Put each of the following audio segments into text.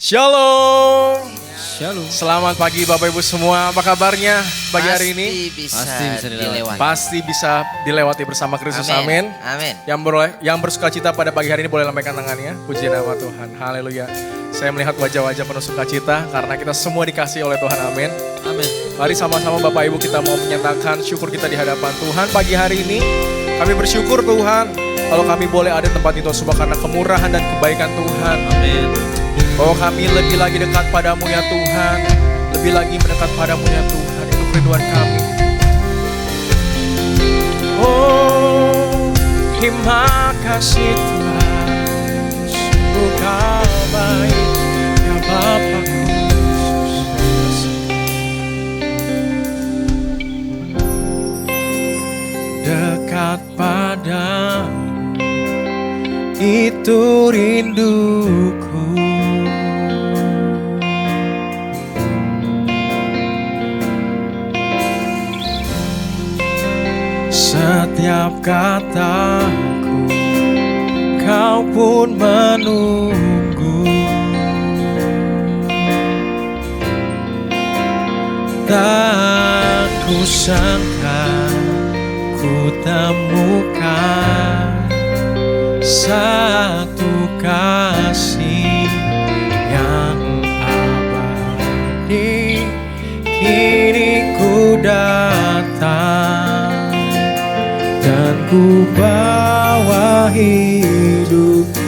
Shalom. Shalom. Selamat pagi Bapak Ibu semua. Apa kabarnya pagi hari ini? Pasti bisa dilewati. Pasti bisa dilewati bersama Kristus. Amin. Amin. Yang bersuka cita pada pagi hari ini boleh lambaikan tangannya. Puji nama Tuhan. Haleluya. Saya melihat wajah-wajah penuh sukacita karena kita semua dikasih oleh Tuhan. Amin. Amin. Mari sama-sama Bapak Ibu kita mau menyatakan syukur kita di hadapan Tuhan pagi hari ini. Kami bersyukur Tuhan kalau kami boleh ada di tempat itu semua karena kemurahan dan kebaikan Tuhan. Amin. Bahwa kami lebih lagi dekat padamu ya Tuhan. Lebih lagi mendekat padamu ya Tuhan. Itu kerinduan kami. Oh, terima kasih Tuhan. Sungguh kau baik ya Bapa. Dekat padamu itu rinduku. Setiap kataku kau pun menunggu. Tak kusangka ku temukan satu kasih yang abadi. Kini ku datang dan ku bawa hidupku.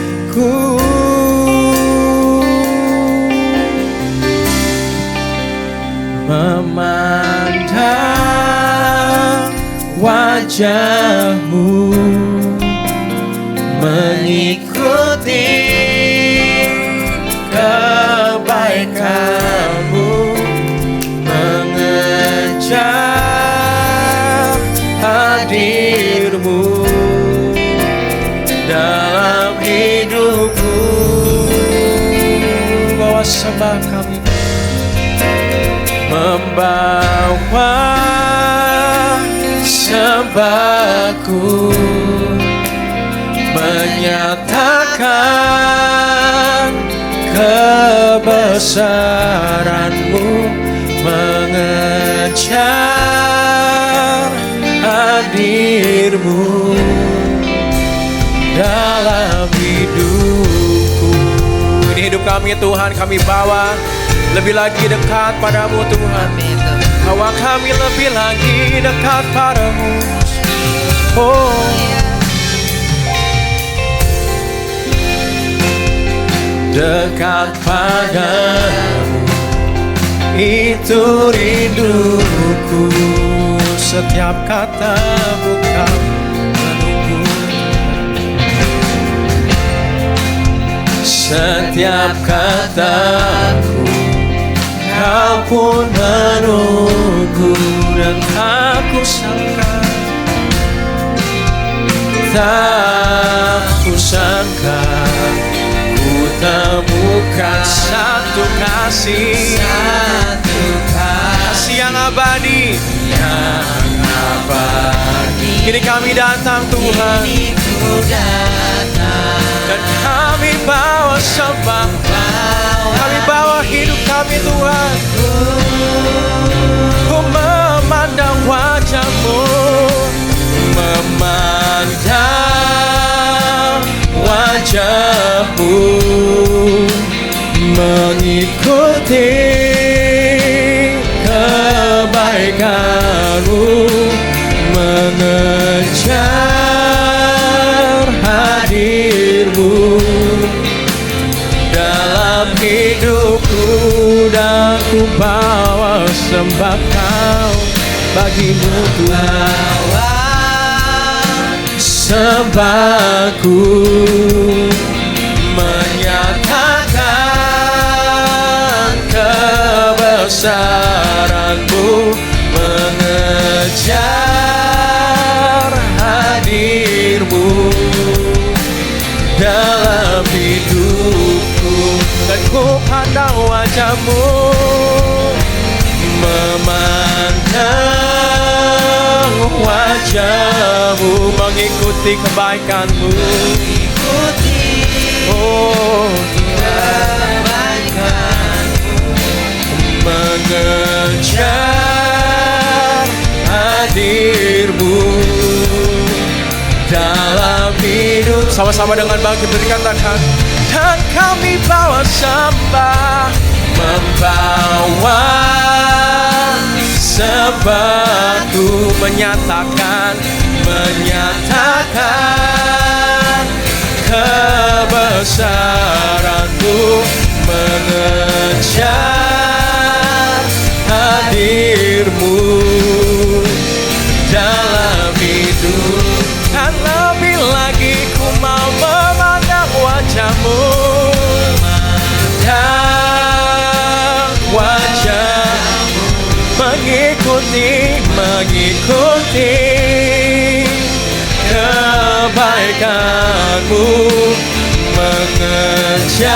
Memandang wajahmu, mengikuti kebaikanmu, mengejar hadirmu dalam hidupku. Bawa sembah kami, membawa sembahku, menyatakan kebesaranmu, mengejar hadirmu dalam hidupku. Ini hidup kami Tuhan, kami bawa lebih lagi dekat padamu Tuhan. Bawa kami lebih lagi dekat padamu. Oh, dekat padamu itu rinduku. Setiap katamu kau menunggu. Setiap kataku kau pun menunggu. Dan aku sangka, tak kusangka ku temukan satu kasih yang abadi, yang abadi. Kini kami datang Tuhan, dan kami bawa sembah, kami bawa hidup kami Tuhan. Ku memandang wajahmu, memandang wajahmu, mengikuti kebaikanmu, mengejar hadirmu dalam hidupku. Dan ku bawa sembah kau bagimu Tuhan. Sembahku menyatakan kebesaranmu, mengejar hadirmu dalam hidupku. Dan ku pandang wajahmu, memandang wajahmu, mengikuti kebaikanmu. Oh, kebaikan Sama-sama dengan bangkit berkatakan, dan kami bawa sembah, membawa sembahku, menyatakan kebesaranmu, mengejar hadirmu dalam hidup. Dan lebih lagi ku mau memandang wajahmu, memandang wajahmu, mengikuti kebaikanmu, mengejar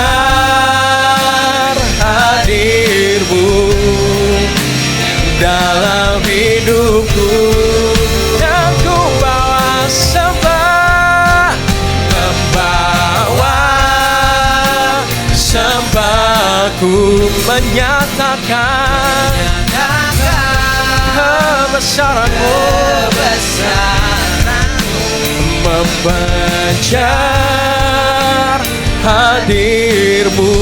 hadirmu dalam hidupku. Dan ku bawa sembah, membawa sembahku, menyatakan kebesaranmu, mengejar hadirmu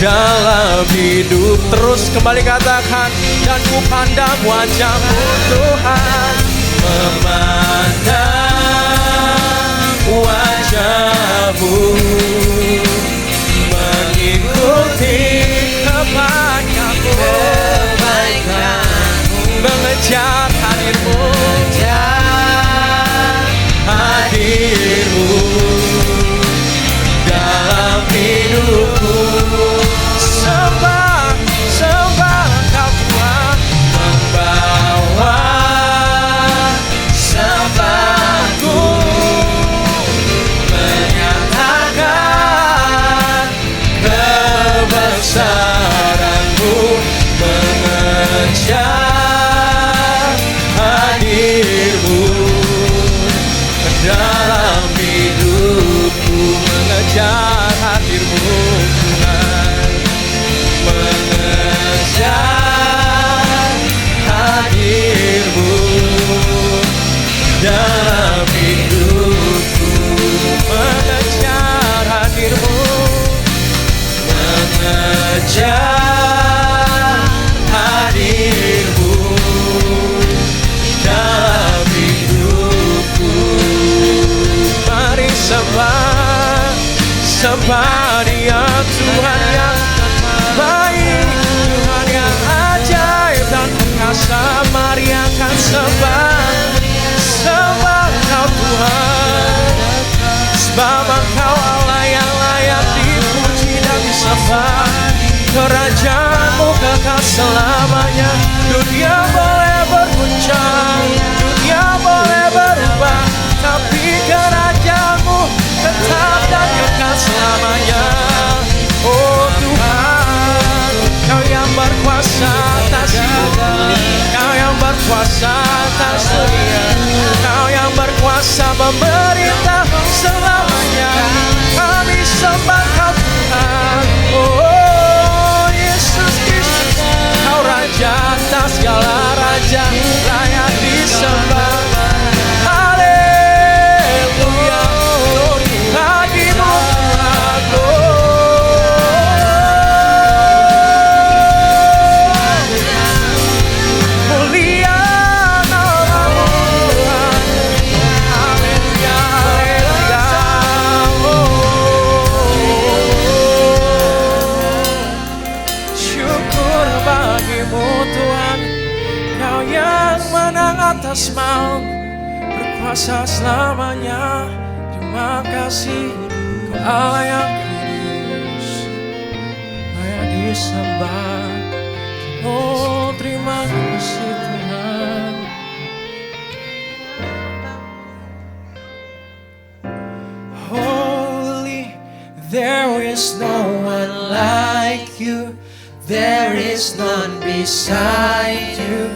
dalam hidup. Terus kembali katakan, dan ku pandang wajahmu Tuhan, memandang wajahmu, mengikuti kebaikanmu, mengejar hadirmu, dalam hidupku. Sembah, sembah Engkau Tuhan, membawa sembahku, menyatakan kebesaranmu, mengejar hadirmu dalam hidupku, mengejar hadirmu Tuhan, mengejar hadirmu dalam hidupku, mengejar hadirmu, mengejar hadirmu dalam hidupku. Mari sembah, sembah Dia, Tuhan yang baik, Tuhan yang ajaib dan perkasa. Mari akan sembah, sembah Engkau Tuhan, sebab Engkau Allah yang layak dipuji dan disembah. Kerajaan-Mu kekal selamanya. Dunia boleh berguncang, dunia boleh berubah, tapi kerajaan-Mu tetap dan kekal selamanya. Oh Tuhan, Kau yang berkuasa atas hidup, Kau yang berkuasa atas dunia, Kau yang berkuasa memerintah selamanya. Kami sembah Kau Tuhan, oh Yesus Kristus, Kau Raja atas segala raja, layak disembah. Haleluya, glory bagimu Tuhan. Mulia namamu Tuhan. Haleluya, haleluya. Syukur bagimu Tuhan, Kau yang menang atas maut, berkuasa selamanya. Terima kasih, Kau Allah yang kudus, layak disembah. Oh terima kasih Tuhan. Holy, there is no one like you, there is none beside you.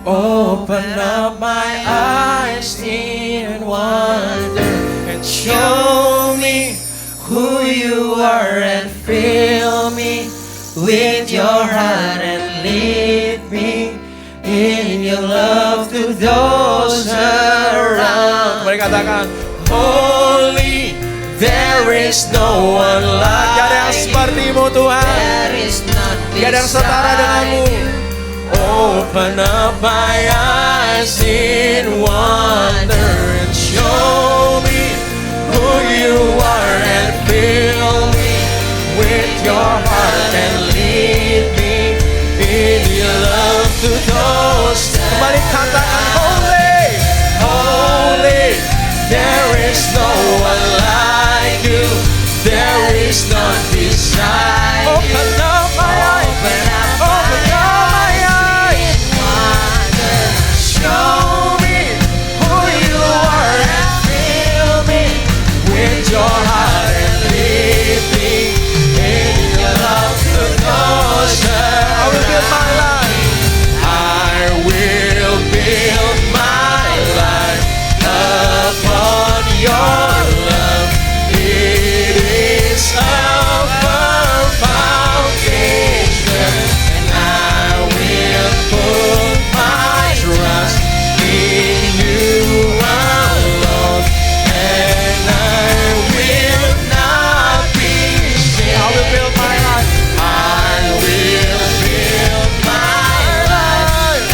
Open up my eyes in wonder and show me who you are, and fill me with your heart and lead me in your love to those around. Mari katakan, holy, there is no one like. Gak ada yang sepertimu Tuhan. There is none Gak ada yang setara denganmu. Open up my eyes in wonder and show me who you are and fill me with your heart and lead me in your love to those. Kembali katakan holy, holy, there is no one like you, there is none beside you. Open up my eyes, open up my eyes, show me who you are and fill me with your heart and lead me in your love to closer. I will build my life. I will build my life upon your love. It is a firm foundation, and I will put my trust in you alone, and I will not be shaken. I will build my life. I will build my life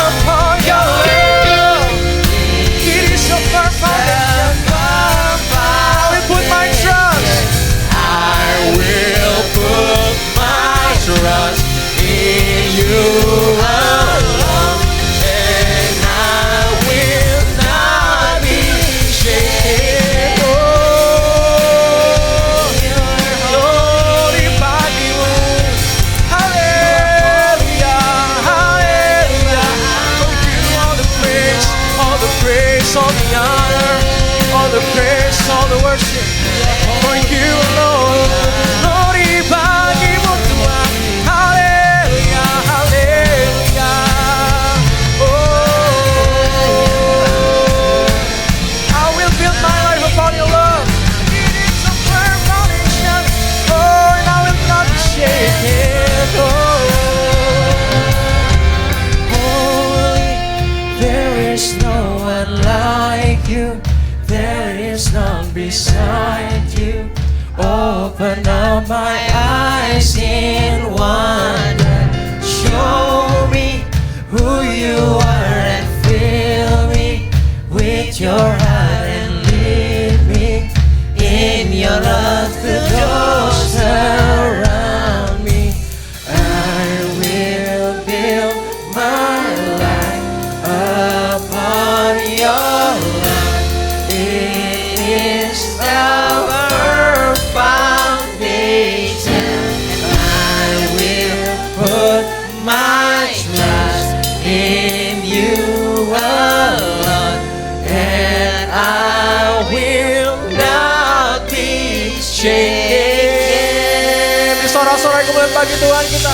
upon your love. It is a firm foundation. I will put my trust. I will put my trust in you alone, and I will not be shaken. Glory bagimu. Hallelujah, hallelujah. For you all the praise, all the praise, all the honor, all the praise, all the worship. For you alone. Glory bagimu Tuhan. Hallelujah, hallelujah. Oh, I will build my life upon your love. It is a firm foundation. Oh, and I will not be shaken. Holy, there is no one like you. There is none beside you. Open up my eyes in wonder. Show me who you are and fill me with your heart and lead me in your love to those around me. I will build my life upon your love. It is our foundation, and I will put my trust in you alone, and I will not be shaken. Sorak-sorai kemuliaan bagi Tuhan kita.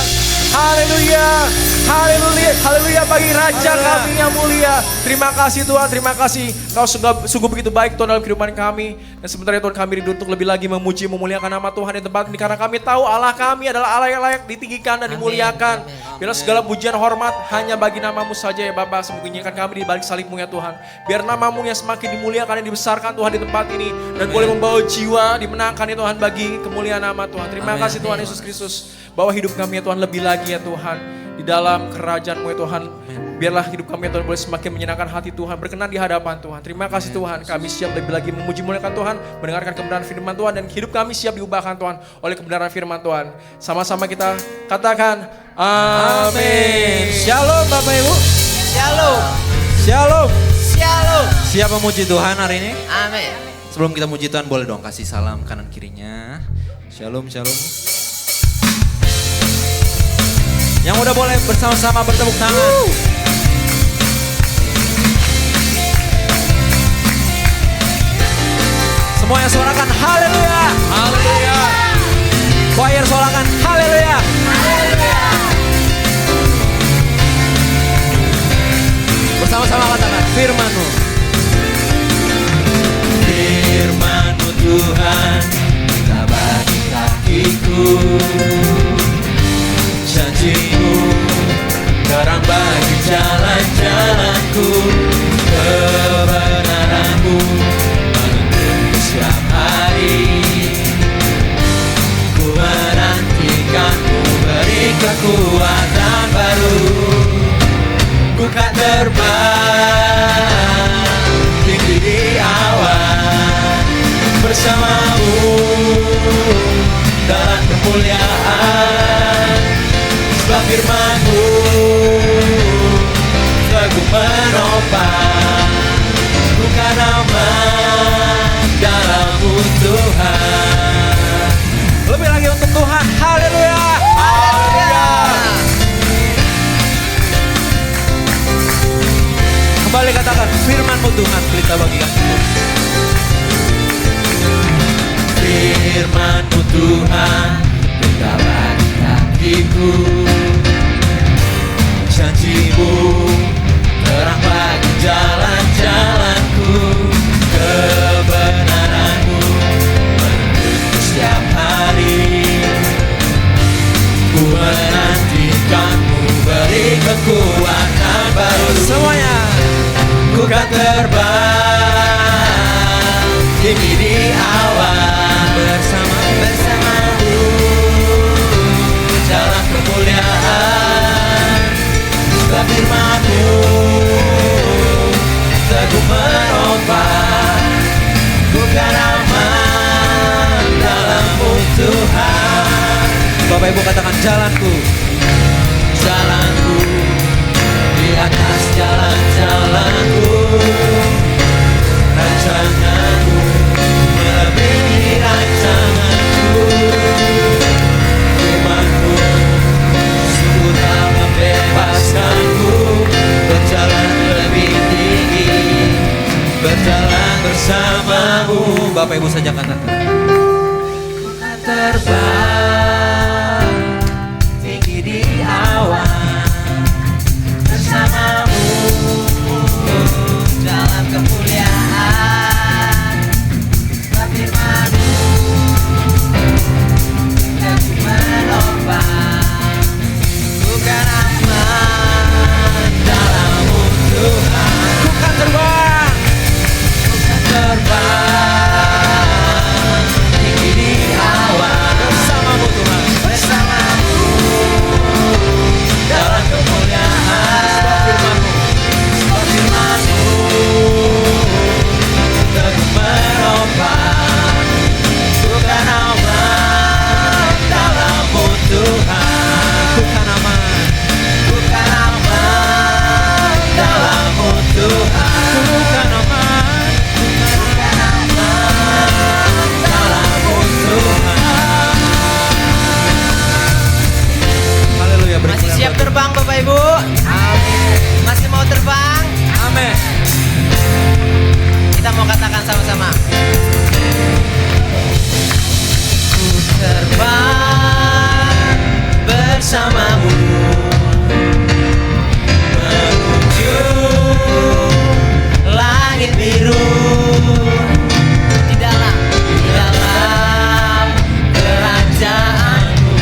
Haleluya, haleluya, haleluya bagi Raja kami yang mulia. Terima kasih Tuhan, terima kasih. Kau sungguh begitu baik Tuhan dalam kehidupan kami. Dan sebentar Tuhan kami rindu untuk lebih lagi memuji, memuliakan nama Tuhan di tempat ini. Karena kami tahu Allah kami adalah Allah yang layak ditinggikan dan dimuliakan. Biarlah segala pujian hormat hanya bagi namamu saja ya Bapa. Sembunyikan kami di balik salibmu ya Tuhan. Biar namamu yang semakin dimuliakan dan dibesarkan Tuhan di tempat ini. Dan boleh membawa jiwa dimenangkan ya Tuhan bagi kemuliaan nama Tuhan. Terima kasih Tuhan Yesus Kristus. Bawa hidup kami ya Tuhan lebih lagi ya Tuhan. Di dalam kerajaan-Mu ya Tuhan. Biarlah hidup kami ya Tuhan boleh semakin menyenangkan hati Tuhan. Berkenan di hadapan Tuhan. Terima kasih Tuhan. Kami siap lebih lagi memuji muliakan Tuhan. Mendengarkan kebenaran firman Tuhan. Dan hidup kami siap diubahkan Tuhan oleh kebenaran firman Tuhan. Sama-sama kita katakan amin. Shalom Bapak Ibu. Shalom. Shalom. Shalom. Siap memuji Tuhan hari ini? Amin. Sebelum kita muji Tuhan boleh dong kasih salam kanan kirinya. Shalom, shalom. Yang udah boleh bersama-sama bertepuk tangan. Semuanya suarakan haleluya. Haleluya. Choir suarakan haleluya. Bersama-sama katakan firman-Mu. Firman-Mu Tuhan, tak bagi kakiku. Janji-Mu, terang bagi jalan-jalanku. Kebenaran-Mu kekuatan baru. Ku kan terbang tinggi di awan bersamamu dalam kemuliaan. Sebab firman-Mu teguh menopang, bukan aman dalam-Mu Tuhan. Lebih lagi untuk Tuhan, haleluya. Kembali katakan, firman-Mu Tuhan, pelita bagi kami. Firman-Mu Tuhan, pelita bagi kakiku. Janji-Mu terang bagi jalan-jalanku. Kebenaran-Mu menuntun setiap hari. Ku menantikan-Mu, beri kekuatan baru. Semuanya. Ku kan terbang tinggi di awan bersama-Mu dalam kemuliaan. Sebab firman-Mu teguh menopang, bukan aman dalam-Mu Tuhan. Bapak Ibu katakan, jalanku, jalanku di atas jalan-jalanku. Rancangan-Mu melebihi rancanganku. Firman-Mu sungguh telah membebaskanku. Berjalan lebih tinggi, berjalan bersama-Mu. Bapak Ibu saja katakan, terbang tinggi di awan bersama-Mu dalam kemuliaan. Firman-Mu teguh menopang, bukan aman dalam-Mu Tuhan. Ku kan terbang, ku kan terbang tinggi di awan bersama-Mu Tuhan, bersama-Mu dalam kemuliaan. Sebab firman-Mu teguh menopang, bukan aman dalam-Mu Tuhan. Bukan aman, bukan aman dalam-Mu Tuhan. Bukan aman, bukan aman dalam-Mu Tuhan. Haleluya. Masih siap terbang Bapak Ibu? Amin. Masih mau terbang? Amin. Kita mau katakan sama-sama. Ku terbang bersama-Mu menuju langit biru. Di dalam kerajaan-Mu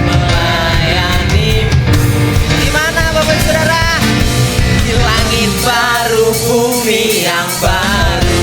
melayani-Mu. Di mana Bapak Ibu Saudara? Di langit baru, bumi yang baru.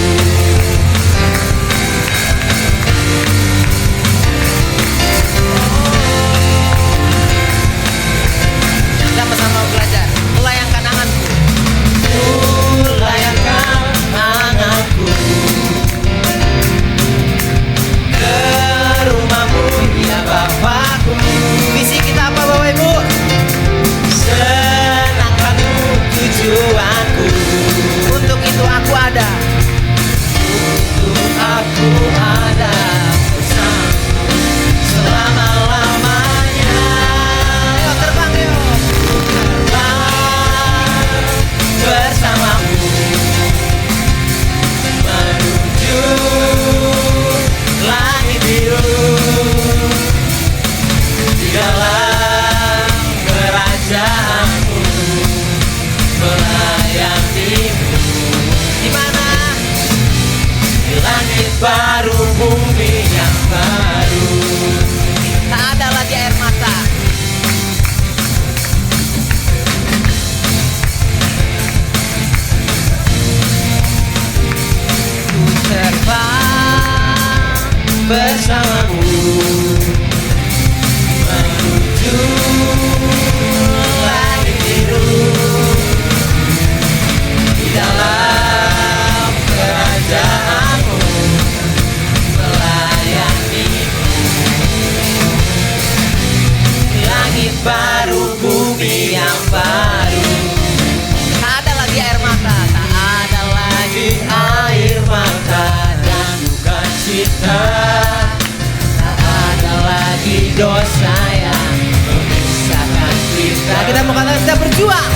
dosa yang memisahkan kita. Kita mau katakan kita berjuang.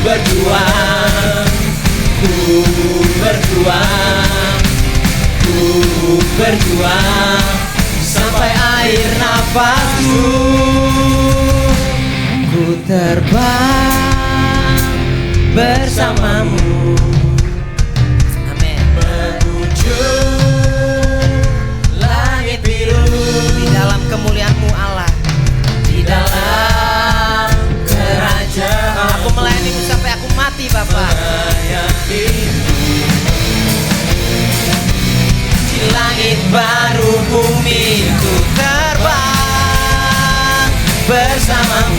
Berjuang, berjuang, berjuang sampai akhir nafasku. Ku terbang bersamamu. Amin. Menuju langit biru. Di dalam kemuliaan-Mu Allah. Di dalam kerajaan. Aku melayani-Mu sampai aku mati, Bapa. Di langit baru bumi ku terbang bersamamu.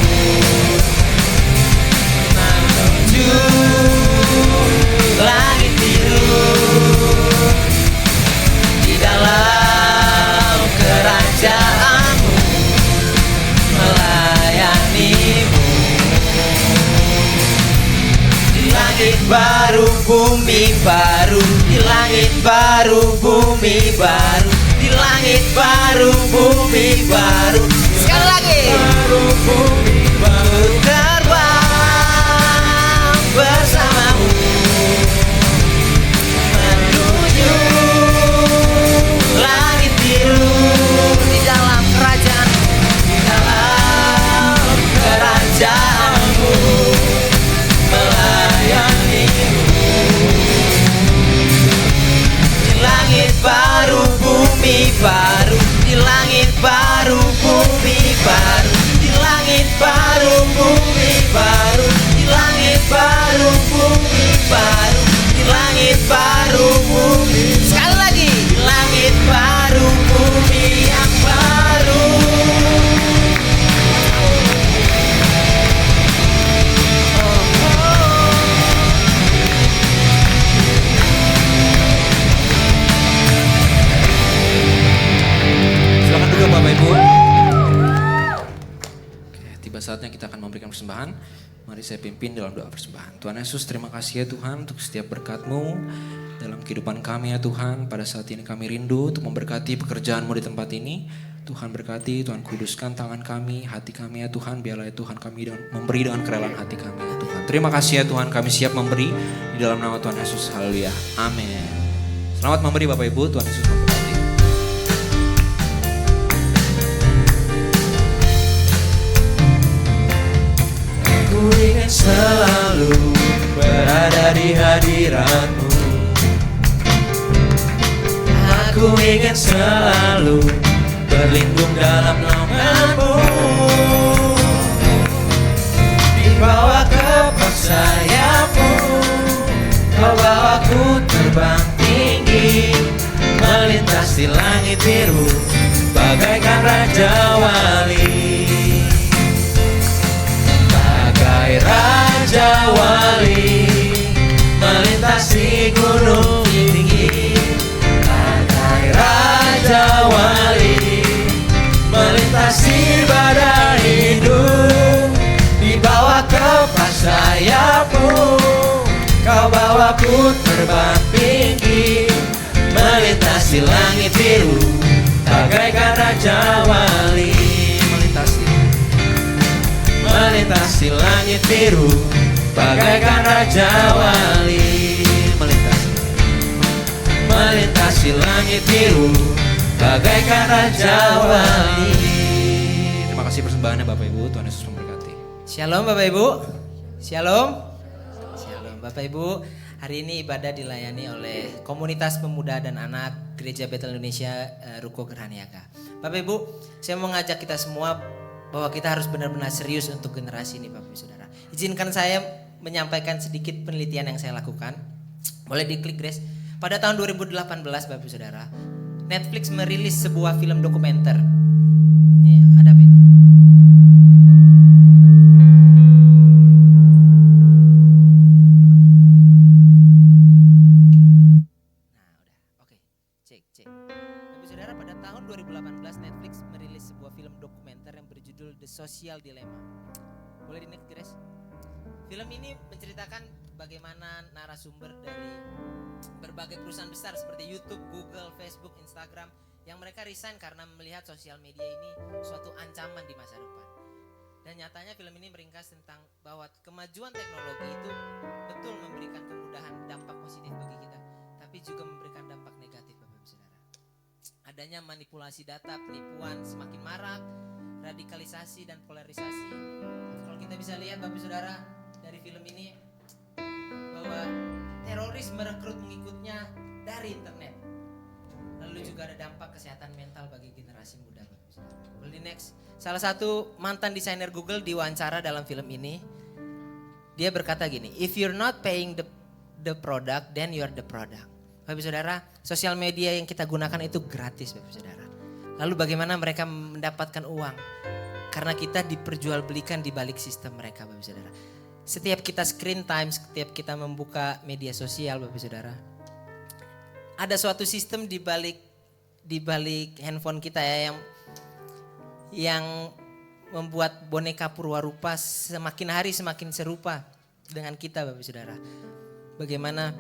Menuju langit biru. Di dalam kerajaan-Mu melayani-Mu. Di langit baru bumi baru. Di langit baru bumi baru. Di langit baru bumi baru. Sekali lagi. Baru bumi baru. Terbang bersamamu. Menuju langit biru. Di dalam kerajaan. Di dalam kerajaan-Mu melayani-Mu. Di langit baru bumi baru. Di langit baru bumi baru. Di langit baru bumi baru. Di langit baru bumi baru. Di langit baru bumi. Sekali lagi. Di langit baru bumi yang baru. Silakan duduk Bapak Ibu. Oke, tiba saatnya kita akan memberikan persembahan. Mari saya pimpin dalam doa persembahan. Tuhan Yesus, terima kasih ya Tuhan untuk setiap berkat-Mu dalam kehidupan kami ya Tuhan. Pada saat ini kami rindu untuk memberkati pekerjaan-Mu di tempat ini. Tuhan berkati, Tuhan kuduskan tangan kami, hati kami ya Tuhan. Biarlah ya Tuhan kami memberi dengan kerelaan hati kami ya Tuhan. Terima kasih ya Tuhan, kami siap memberi di dalam nama Tuhan Yesus. Haleluya. Amin. Selamat memberi Bapak Ibu, Tuhan Yesus memberkati. Aku ingin selalu berada di hadirat-Mu. Aku ingin selalu berlindung dalam naungan-Mu. Dibawa kepas sayap-Mu, Kau bawaku terbang tinggi, melintasi langit biru, bagaikan Raja Wali. Bagai Raja Wali, melintasi gunung tinggi. Bagai Raja Wali, melintasi badai hidup. Dibawa kepas sayap-Mu, Kau bawaku terbang tinggi, melintasi langit biru, bagaikan Raja Wali. Melintasi langit biru, bagaikan Raja Wali. Melintasi langit biru, bagaikan Raja Wali. Terima kasih persembahannya Bapak Ibu, Tuhan Yesus memberkati. Shalom Bapak Ibu. Shalom. Shalom Bapak Ibu. Hari ini ibadah dilayani oleh komunitas pemuda dan anak Gereja Betel Indonesia Ruko Gerhaniaga. Bapak Ibu, saya mau ngajak kita semua bahwa kita harus benar-benar serius untuk generasi ini Bapak Ibu Saudara. Izinkan saya menyampaikan sedikit penelitian yang saya lakukan. Boleh diklik Grace. Pada tahun 2018 Bapak Ibu Saudara, Netflix merilis sebuah film dokumenter. Ini ada apa ini? Tahun 2018 Netflix merilis sebuah film dokumenter yang berjudul The Social Dilemma. Boleh di-next Grace? Film ini menceritakan bagaimana narasumber dari berbagai perusahaan besar seperti YouTube, Google, Facebook, Instagram Yang mereka resign karena melihat sosial media ini suatu ancaman di masa depan. Dan nyatanya film ini meringkas tentang bahwa kemajuan teknologi itu betul memberikan kemudahan, dampak positif bagi kita, tapi juga memberikan dampak negatif, Bapak Ibu Saudara. Adanya manipulasi data, penipuan semakin marak, radikalisasi dan polarisasi. Kalau kita bisa lihat Bapak Ibu Saudara dari film ini bahwa teroris merekrut pengikutnya dari internet. Lalu juga ada dampak kesehatan mental bagi generasi muda, Bapak Ibu Saudara. Boleh next. Salah satu mantan desainer Google diwawancara dalam film ini, dia berkata gini, if you're not paying the product, then you're the product. Bapak Ibu Saudara, sosial media yang kita gunakan itu gratis, Bapak Ibu Saudara. Lalu bagaimana mereka mendapatkan uang? Karena kita diperjualbelikan di balik sistem mereka, Bapak Ibu Saudara. Setiap kita screen time, setiap kita membuka media sosial, Bapak Ibu Saudara, ada suatu sistem di balik handphone kita ya, yang membuat boneka purwarupa semakin hari semakin serupa dengan kita, Bapak Ibu Saudara. Bagaimana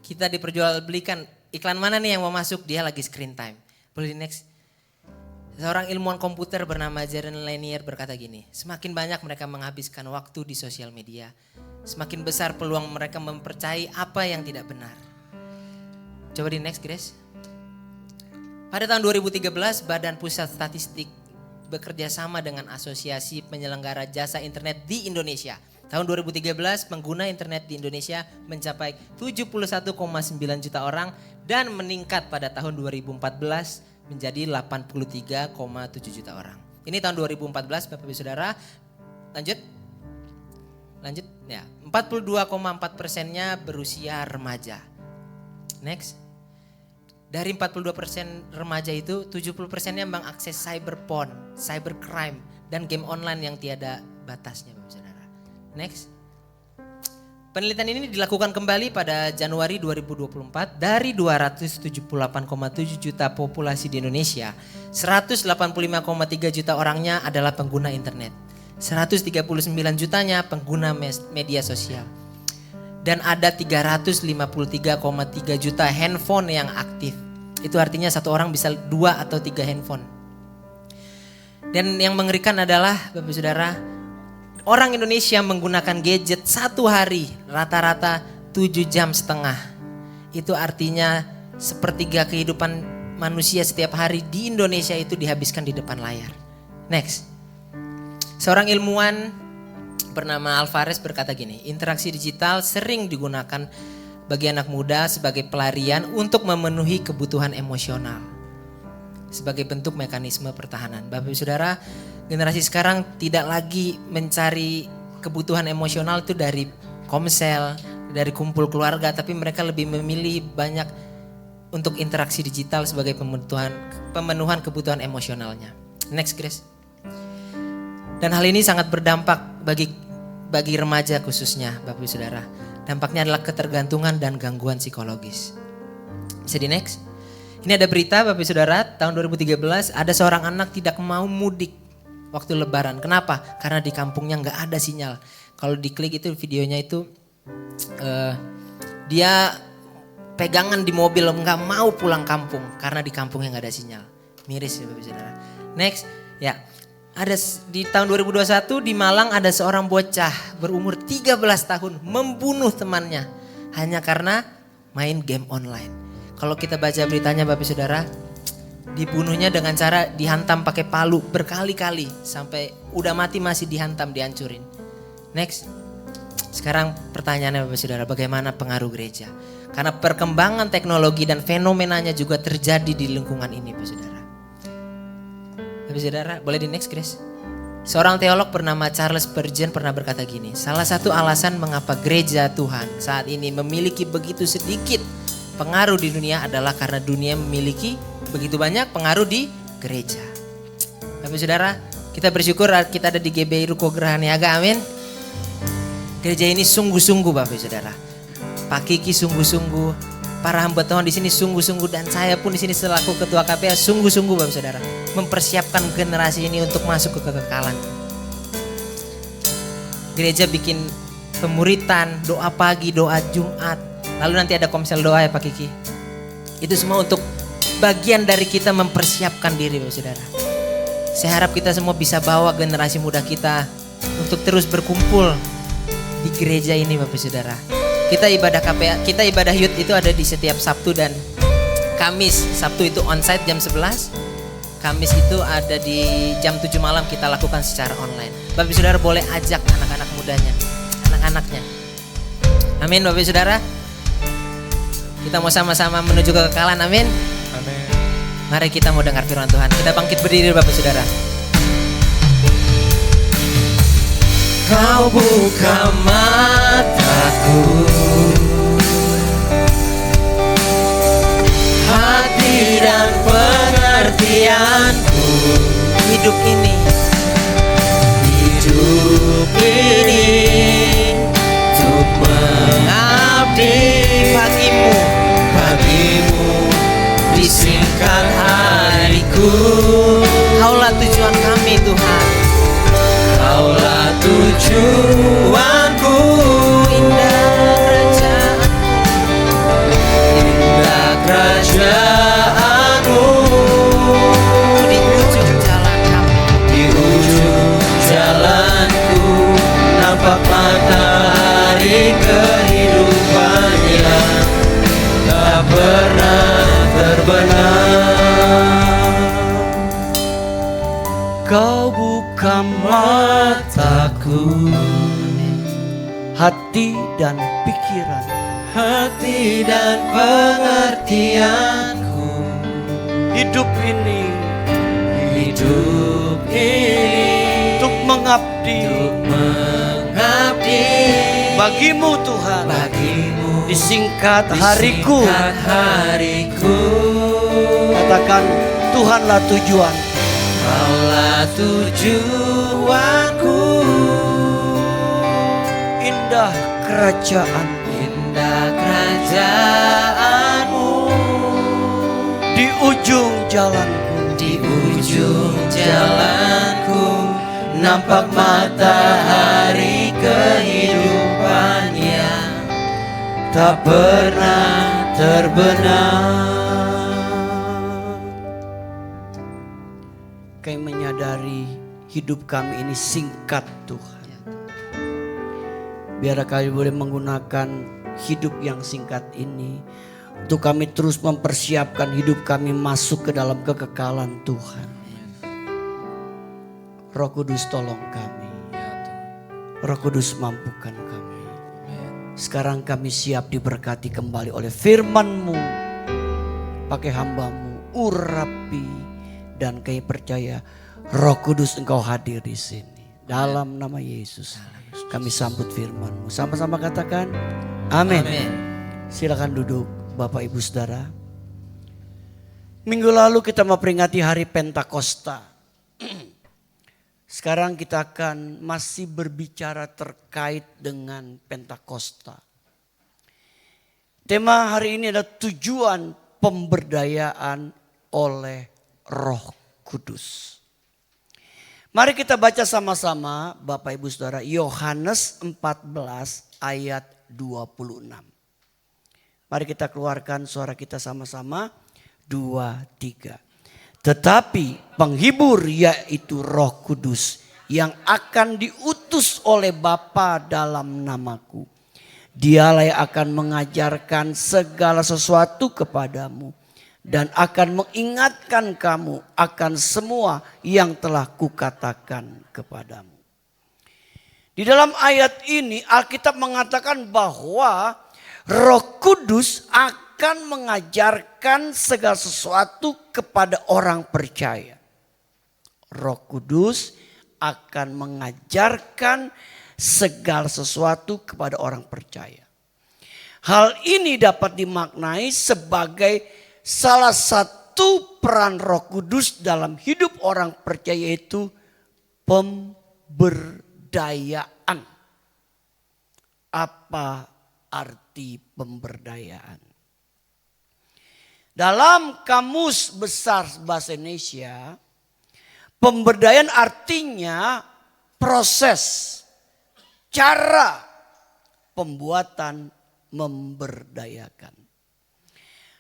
kita diperjualbelikan, iklan mana nih yang mau masuk, dia lagi screen time. Boleh di next. Seorang ilmuwan komputer bernama Jaron Lanier berkata gini, semakin banyak mereka menghabiskan waktu di sosial media, semakin besar peluang mereka mempercayai apa yang tidak benar. Coba di next, Grace. Pada tahun 2013, Badan Pusat Statistik bekerja sama dengan Asosiasi Penyelenggara Jasa Internet di Indonesia. Tahun 2013 pengguna internet di Indonesia mencapai 71,9 juta orang dan meningkat pada tahun 2014 menjadi 83,7 juta orang. Ini tahun 2014 Bapak Ibu Saudara. Lanjut ya. 42,4%-nya berusia remaja. Next. Dari 42% remaja itu 70%-nya mengakses cyberporn, cybercrime, dan game online yang tiada batasnya, Bapak Saudara. Next. Penelitian ini dilakukan kembali pada Januari 2024 dari 278,7 juta populasi di Indonesia. 185,3 juta orangnya adalah pengguna internet. 139 jutanya pengguna media sosial. Dan ada 353,3 juta handphone yang aktif. Itu artinya satu orang bisa 2 atau 3 handphone. Dan yang mengerikan adalah Bapak Saudara, orang Indonesia menggunakan gadget satu hari rata-rata 7,5 jam. Itu artinya sepertiga kehidupan manusia setiap hari di Indonesia itu dihabiskan di depan layar. Next. Seorang ilmuwan bernama Alvarez berkata gini, interaksi digital sering digunakan bagi anak muda sebagai pelarian untuk memenuhi kebutuhan emosional. Sebagai bentuk mekanisme pertahanan. Bapak Ibu Saudara, generasi sekarang tidak lagi mencari kebutuhan emosional itu dari komsel, dari kumpul keluarga, tapi mereka lebih memilih banyak untuk interaksi digital sebagai pemenuhan kebutuhan emosionalnya. Next, Grace. Dan hal ini sangat berdampak bagi remaja khususnya, Bapak Ibu Saudara. Dampaknya adalah ketergantungan dan gangguan psikologis. Bisa di next. Ini ada berita Bapak Ibu Saudara, tahun 2013 ada seorang anak tidak mau mudik waktu lebaran. Kenapa? Karena di kampungnya nggak ada sinyal. Kalau diklik itu videonya itu dia pegangan di mobil nggak mau pulang kampung karena di kampungnya nggak ada sinyal. Miris ya Bapak Ibu Saudara. Next, ya. Ada di tahun 2021 di Malang ada seorang bocah berumur 13 tahun membunuh temannya hanya karena main game online. Kalau kita baca beritanya Bapak Saudara, dibunuhnya dengan cara dihantam pakai palu berkali-kali sampai udah mati masih dihantam, dihancurin. Next. Sekarang pertanyaannya Bapak Saudara, bagaimana pengaruh gereja? Karena perkembangan teknologi dan fenomenanya juga terjadi di lingkungan ini Bapak Saudara. Bapak Saudara, boleh di next Grace. Seorang teolog bernama Charles Spurgeon pernah berkata gini, salah satu alasan mengapa gereja Tuhan saat ini memiliki begitu sedikit pengaruh di dunia adalah karena dunia memiliki begitu banyak pengaruh di gereja. Bapak Saudara, kita bersyukur kita ada di GBI Ruko Gerhaniaga, amin. Gereja ini sungguh-sungguh Bapak Saudara. Pak Kiki sungguh-sungguh, para hamba Tuhan di sini sungguh-sungguh, dan saya pun di sini selaku ketua KPA sungguh-sungguh Bapak Saudara mempersiapkan generasi ini untuk masuk ke kekekalan. Gereja bikin pemuritan, doa pagi, doa Jumat, lalu nanti ada komsel doa ya Pak Kiki. Itu semua untuk bagian dari kita mempersiapkan diri Bapak Saudara. Saya harap kita semua bisa bawa generasi muda kita untuk terus berkumpul di gereja ini Bapak Saudara. Kita ibadah KPA, kita ibadah youth itu ada di setiap Sabtu dan Kamis. Sabtu itu onsite jam 11. Kamis itu ada di jam 7 malam kita lakukan secara online. Bapak Saudara boleh ajak anak-anak mudanya, anak-anaknya. Amin Bapak Saudara. Kita mau sama-sama menuju kekekalan, amin. Amin. Mari kita mau dengar firman Tuhan. Kita bangkit berdiri Bapak Saudara. Kau buka mataku, hati dan pengertianku. Hidup ini untuk mengabdi bagimu disingkat hariku. Kaulah tujuan kami Tuhan, Kaulah tujuanku. Indah kerajaanmu di ujung jalan kami, di ujung jalanku nampak matahari kehidupan yang tak pernah terbenam. Kau buka mataku, hati dan pikiran, Hati dan pengertianku. hidup ini untuk mengabdi bagimu Tuhan. Bagimu Disingkat hariku. hariku. Katakan Tuhanlah tujuan. Kaulah tujuanku. Indah kerajaan Indah kerajaanmu di ujung jalanku. di ujung jalanku nampak matahari kehidupan yang Tak pernah terbenam. Kami menyadari hidup kami ini singkat Tuhan. Biar kami boleh menggunakan hidup yang singkat ini untuk kami terus mempersiapkan hidup kami masuk ke dalam kekekalan Tuhan. Roh Kudus tolong kami. Roh Kudus mampukan kami. Sekarang kami siap diberkati kembali oleh firman-Mu. Pakai hamba-Mu, urapi dan kami percaya Roh Kudus Engkau hadir di sini. Dalam nama Yesus kami sambut firman-Mu. Sama-sama katakan amin. Silakan duduk Bapak Ibu Saudara. Minggu lalu kita memperingati hari Pentakosta. Sekarang kita akan masih berbicara terkait dengan Pentakosta. Tema hari ini adalah tujuan pemberdayaan oleh Roh Kudus. Mari kita baca sama-sama Bapak Ibu Saudara, Yohanes 14 ayat 26. Mari kita keluarkan suara kita sama-sama. 2, 3. Tetapi penghibur yaitu Roh Kudus yang akan diutus oleh Bapa dalam namaku. Dialah yang akan mengajarkan segala sesuatu kepadamu dan akan mengingatkan kamu akan semua yang telah kukatakan kepadamu. Di dalam ayat ini Alkitab mengatakan bahwa Roh Kudus akan mengajarkan segala sesuatu kepada orang percaya. Roh Kudus akan mengajarkan segala sesuatu kepada orang percaya. Hal ini dapat dimaknai sebagai salah satu peran Roh Kudus dalam hidup orang percaya, yaitu pemberdayaan. Apa arti pemberdayaan? Dalam Kamus Besar Bahasa Indonesia, pemberdayaan artinya proses, cara pembuatan memberdayakan.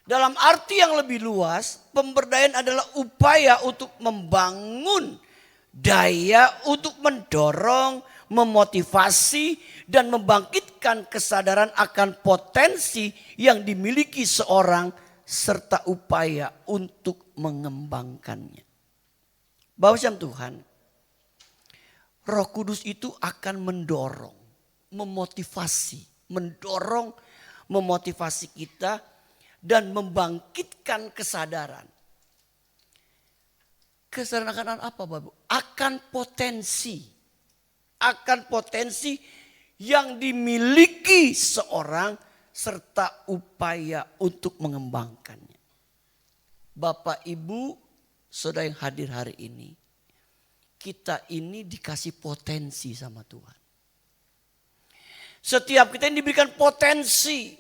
Dalam arti yang lebih luas, pemberdayaan adalah upaya untuk membangun daya untuk mendorong, memotivasi, dan membangkitkan kesadaran akan potensi yang dimiliki seorang serta upaya untuk mengembangkannya. Bapak Ibu Tuhan, Roh Kudus itu akan mendorong, memotivasi kita dan membangkitkan kesadaran. Kesadaran akan apa Bapak? Akan potensi yang dimiliki seorang serta upaya untuk mengembangkannya. Bapak, Ibu, saudara yang hadir hari ini, kita ini dikasih potensi sama Tuhan. Setiap kita ini diberikan potensi,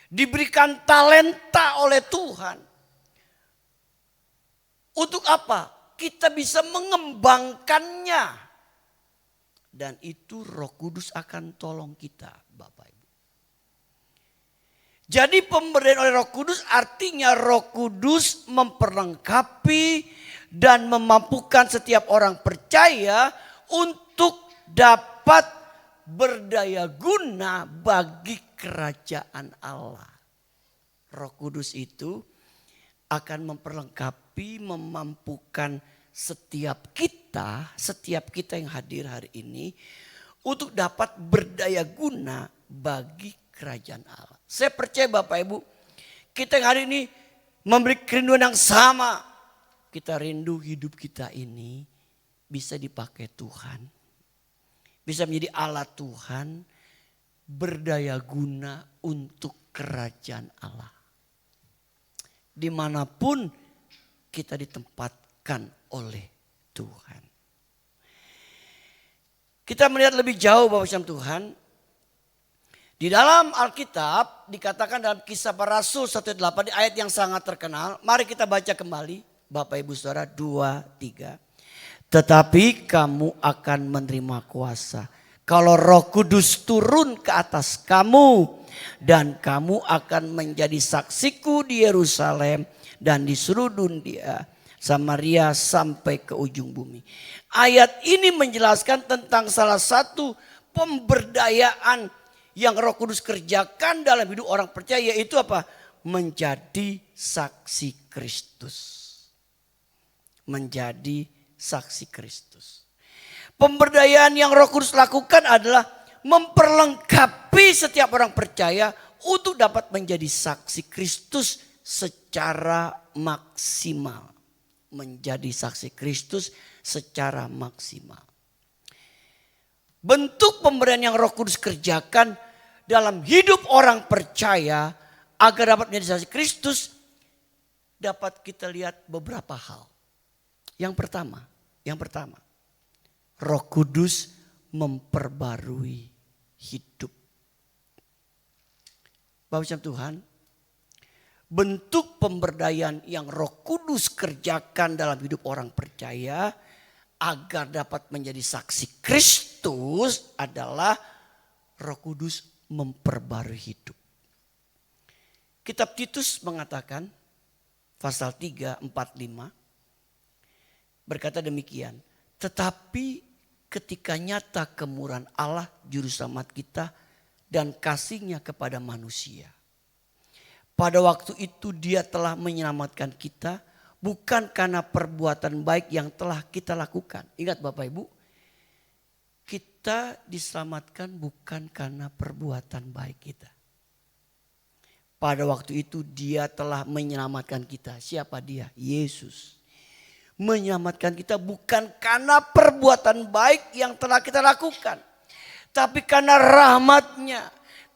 diberikan talenta oleh Tuhan. Untuk apa? Kita bisa mengembangkannya. Dan itu Roh Kudus akan tolong kita, Bapak Ibu. Jadi pemberdayaan oleh Roh Kudus artinya Roh Kudus memperlengkapi dan memampukan setiap orang percaya untuk dapat berdaya guna bagi kerajaan Allah. Roh Kudus itu akan memperlengkapi, memampukan setiap kita yang hadir hari ini untuk dapat berdaya guna bagi kerajaan Allah. Saya percaya Bapak Ibu, kita yang hari ini memberi kerinduan yang sama. Kita rindu hidup kita ini bisa dipakai Tuhan. Bisa menjadi alat Tuhan, berdaya guna untuk kerajaan Allah. Dimanapun kita ditempatkan oleh Tuhan. Kita melihat lebih jauh Bapak Ibu Tuhan. Di dalam Alkitab dikatakan dalam Kisah Para Rasul 1:8 di ayat yang sangat terkenal. Mari kita baca kembali Bapak Ibu Saudara 2:3. Tetapi kamu akan menerima kuasa kalau Roh Kudus turun ke atas kamu. Dan kamu akan menjadi saksiku di Yerusalem dan di seluruh dunia, Samaria sampai ke ujung bumi. Ayat ini menjelaskan tentang salah satu pemberdayaan yang Roh Kudus kerjakan dalam hidup orang percaya, yaitu apa? Menjadi saksi Kristus. Menjadi saksi Kristus. Pemberdayaan yang Roh Kudus lakukan adalah memperlengkapi setiap orang percaya untuk dapat menjadi saksi Kristus secara maksimal. Menjadi saksi Kristus secara maksimal. Bentuk pemberian yang Roh Kudus kerjakan dalam hidup orang percaya agar dapat menjadi saksi Kristus dapat kita lihat beberapa hal. Yang pertama, Roh Kudus memperbarui hidup. Bapak Tuhan, bentuk pemberdayaan yang Roh Kudus kerjakan dalam hidup orang percaya agar dapat menjadi saksi Kristus adalah Roh Kudus memperbarui hidup. Kitab Titus mengatakan pasal 3, 4, 5 berkata demikian. Tetapi ketika nyata kemurahan Allah juru selamat kita dan kasih-Nya kepada manusia. Pada waktu itu Dia telah menyelamatkan kita bukan karena perbuatan baik yang telah kita lakukan. Ingat Bapak Ibu, kita diselamatkan bukan karena perbuatan baik kita. Pada waktu itu Dia telah menyelamatkan kita. Siapa Dia? Yesus. Menyelamatkan kita bukan karena perbuatan baik yang telah kita lakukan. Tapi karena rahmat-Nya,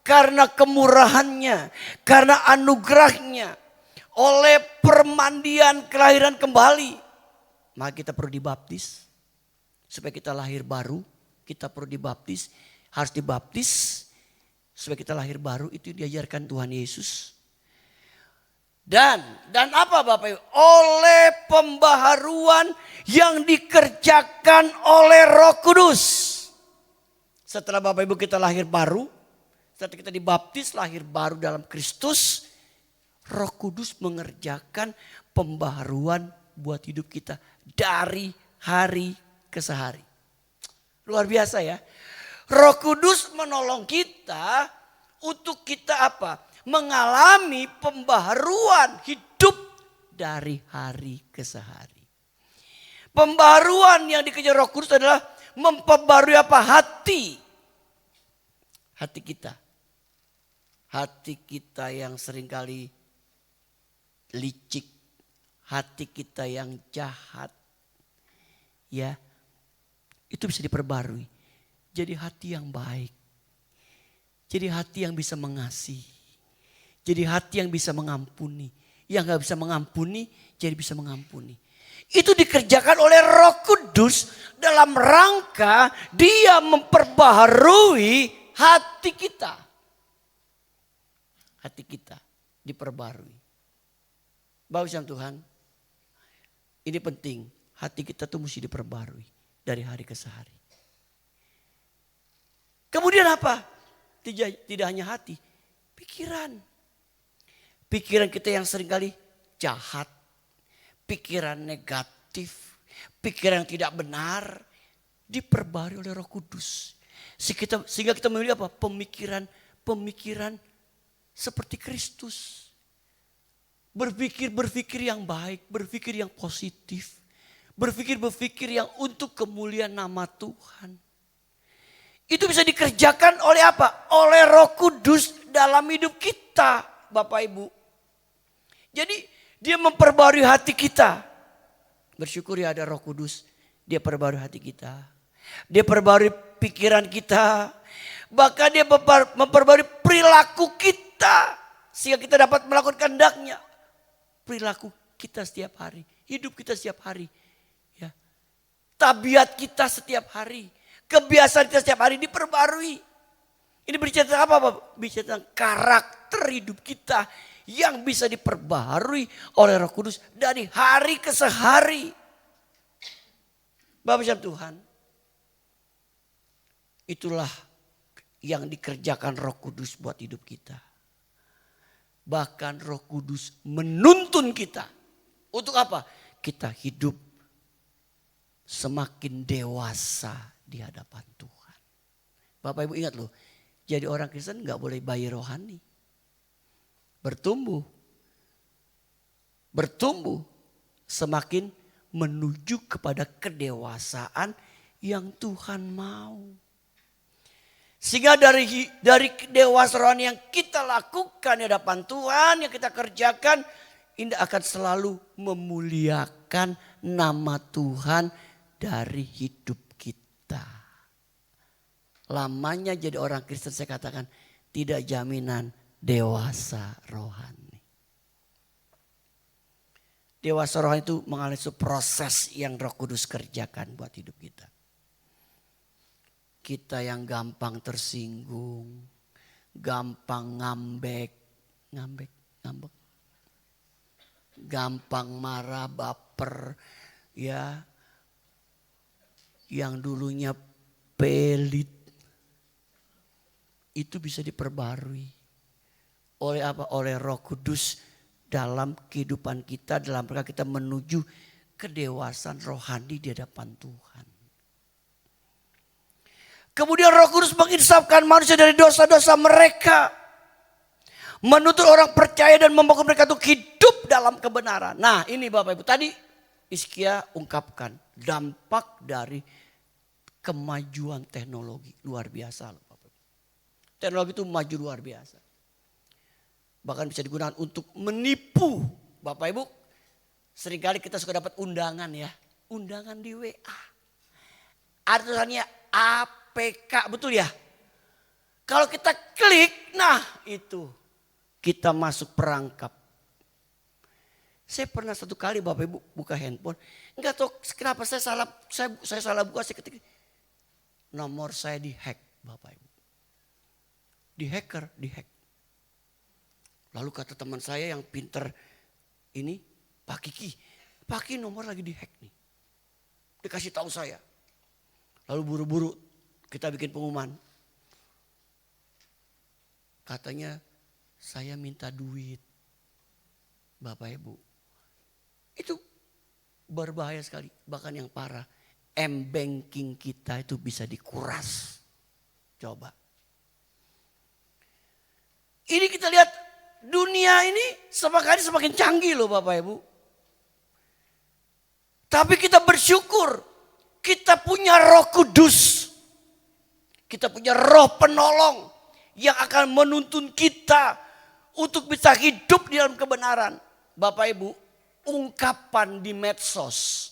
karena kemurahan-Nya, karena anugerah-Nya. Oleh permandian kelahiran kembali. Maka kita perlu dibaptis. Supaya kita lahir baru, kita perlu dibaptis. Harus dibaptis supaya kita lahir baru, itu diajarkan Tuhan Yesus. Dan apa Bapak Ibu? Oleh pembaharuan yang dikerjakan oleh Roh Kudus. Setelah Bapak Ibu kita lahir baru, setelah kita dibaptis lahir baru dalam Kristus, Roh Kudus mengerjakan pembaharuan buat hidup kita dari hari ke sehari. Luar biasa ya. Roh Kudus menolong kita untuk kita apa? Mengalami pembaharuan hidup dari hari ke sehari. Pembaharuan yang dikejar Roh Kudus adalah memperbarui apa? Hati. Hati kita. Hati kita yang seringkali licik. Hati kita yang jahat. Ya. Itu bisa diperbarui. Jadi hati yang baik. Jadi hati yang bisa mengasihi. Jadi hati yang bisa mengampuni. Yang gak bisa mengampuni, jadi bisa mengampuni. Itu dikerjakan oleh Roh Kudus dalam rangka dia memperbaharui hati kita. Hati kita diperbarui. Bagus yang Tuhan, ini penting. Hati kita tuh mesti diperbarui dari hari ke sehari. Kemudian apa? Tidak hanya hati, pikiran. Pikiran kita yang seringkali jahat, pikiran negatif, pikiran yang tidak benar diperbarui oleh Roh Kudus. Sehingga kita memiliki apa? Pemikiran seperti Kristus. Berpikir yang baik, berpikir yang positif. Berpikir yang untuk kemuliaan nama Tuhan. Itu bisa dikerjakan oleh apa? Oleh Roh Kudus dalam hidup kita, Bapak Ibu. Jadi dia memperbarui hati kita. Bersyukur ya ada Roh Kudus. Dia perbarui hati kita. Dia perbarui pikiran kita. Bahkan dia memperbarui perilaku kita. Sehingga kita dapat melakukan kehendaknya. Perilaku kita setiap hari. Hidup kita setiap hari. Ya. Tabiat kita setiap hari. Kebiasaan kita setiap hari diperbarui. Ini berbicara tentang apa? Bicara tentang karakter hidup kita yang bisa diperbaharui oleh Roh Kudus dari hari ke sehari. Bapak Ibu Tuhan, itulah yang dikerjakan Roh Kudus buat hidup kita. Bahkan Roh Kudus menuntun kita. Untuk apa? Kita hidup semakin dewasa di hadapan Tuhan. Bapak Ibu ingat loh, jadi orang Kristen gak boleh bayi rohani. Bertumbuh semakin menuju kepada kedewasaan yang Tuhan mau. Sehingga dari dewasa rohani yang kita lakukan di hadapan Tuhan, yang kita kerjakan, ini akan selalu memuliakan nama Tuhan dari hidup kita. Lamanya jadi orang Kristen saya katakan tidak jaminan dewasa rohani. Dewasa rohani itu mengalami proses yang Roh Kudus kerjakan buat hidup kita. Kita yang gampang tersinggung, gampang ngambek. Gampang marah, baper, ya. Yang dulunya pelit. Itu bisa diperbarui. Oleh apa? Oleh Roh Kudus dalam kehidupan kita, dalam rangka kita menuju kedewasaan rohani di hadapan Tuhan. Kemudian Roh Kudus menginsafkan manusia dari dosa-dosa mereka. Menuntut orang percaya dan membangun mereka untuk hidup dalam kebenaran. Nah ini Bapak Ibu, tadi Hizkia ungkapkan dampak dari kemajuan teknologi. Luar biasa loh Bapak Ibu. Teknologi itu maju luar biasa. Bahkan bisa digunakan untuk menipu. Bapak Ibu, seringkali kita suka dapat undangan ya. Undangan di WA. Ada tulisannya APK, betul ya? Kalau kita klik, nah itu kita masuk perangkap. Saya pernah satu kali Bapak Ibu buka handphone. Enggak tahu kenapa saya salah buka, saya ketik. Nomor saya dihack Bapak Ibu. Dihack. Lalu kata teman saya yang pinter ini, Pak Kiki nomor lagi dihack nih. Dikasih tahu saya. Lalu buru-buru kita bikin pengumuman. Katanya saya minta duit. Bapak Ibu, itu berbahaya sekali. Bahkan yang parah, M-banking kita itu bisa dikuras. Coba. Ini kita lihat dunia ini semakin canggih loh Bapak Ibu. Tapi kita bersyukur, kita punya Roh Kudus. Kita punya Roh Penolong yang akan menuntun kita untuk bisa hidup di dalam kebenaran. Bapak Ibu, ungkapan di medsos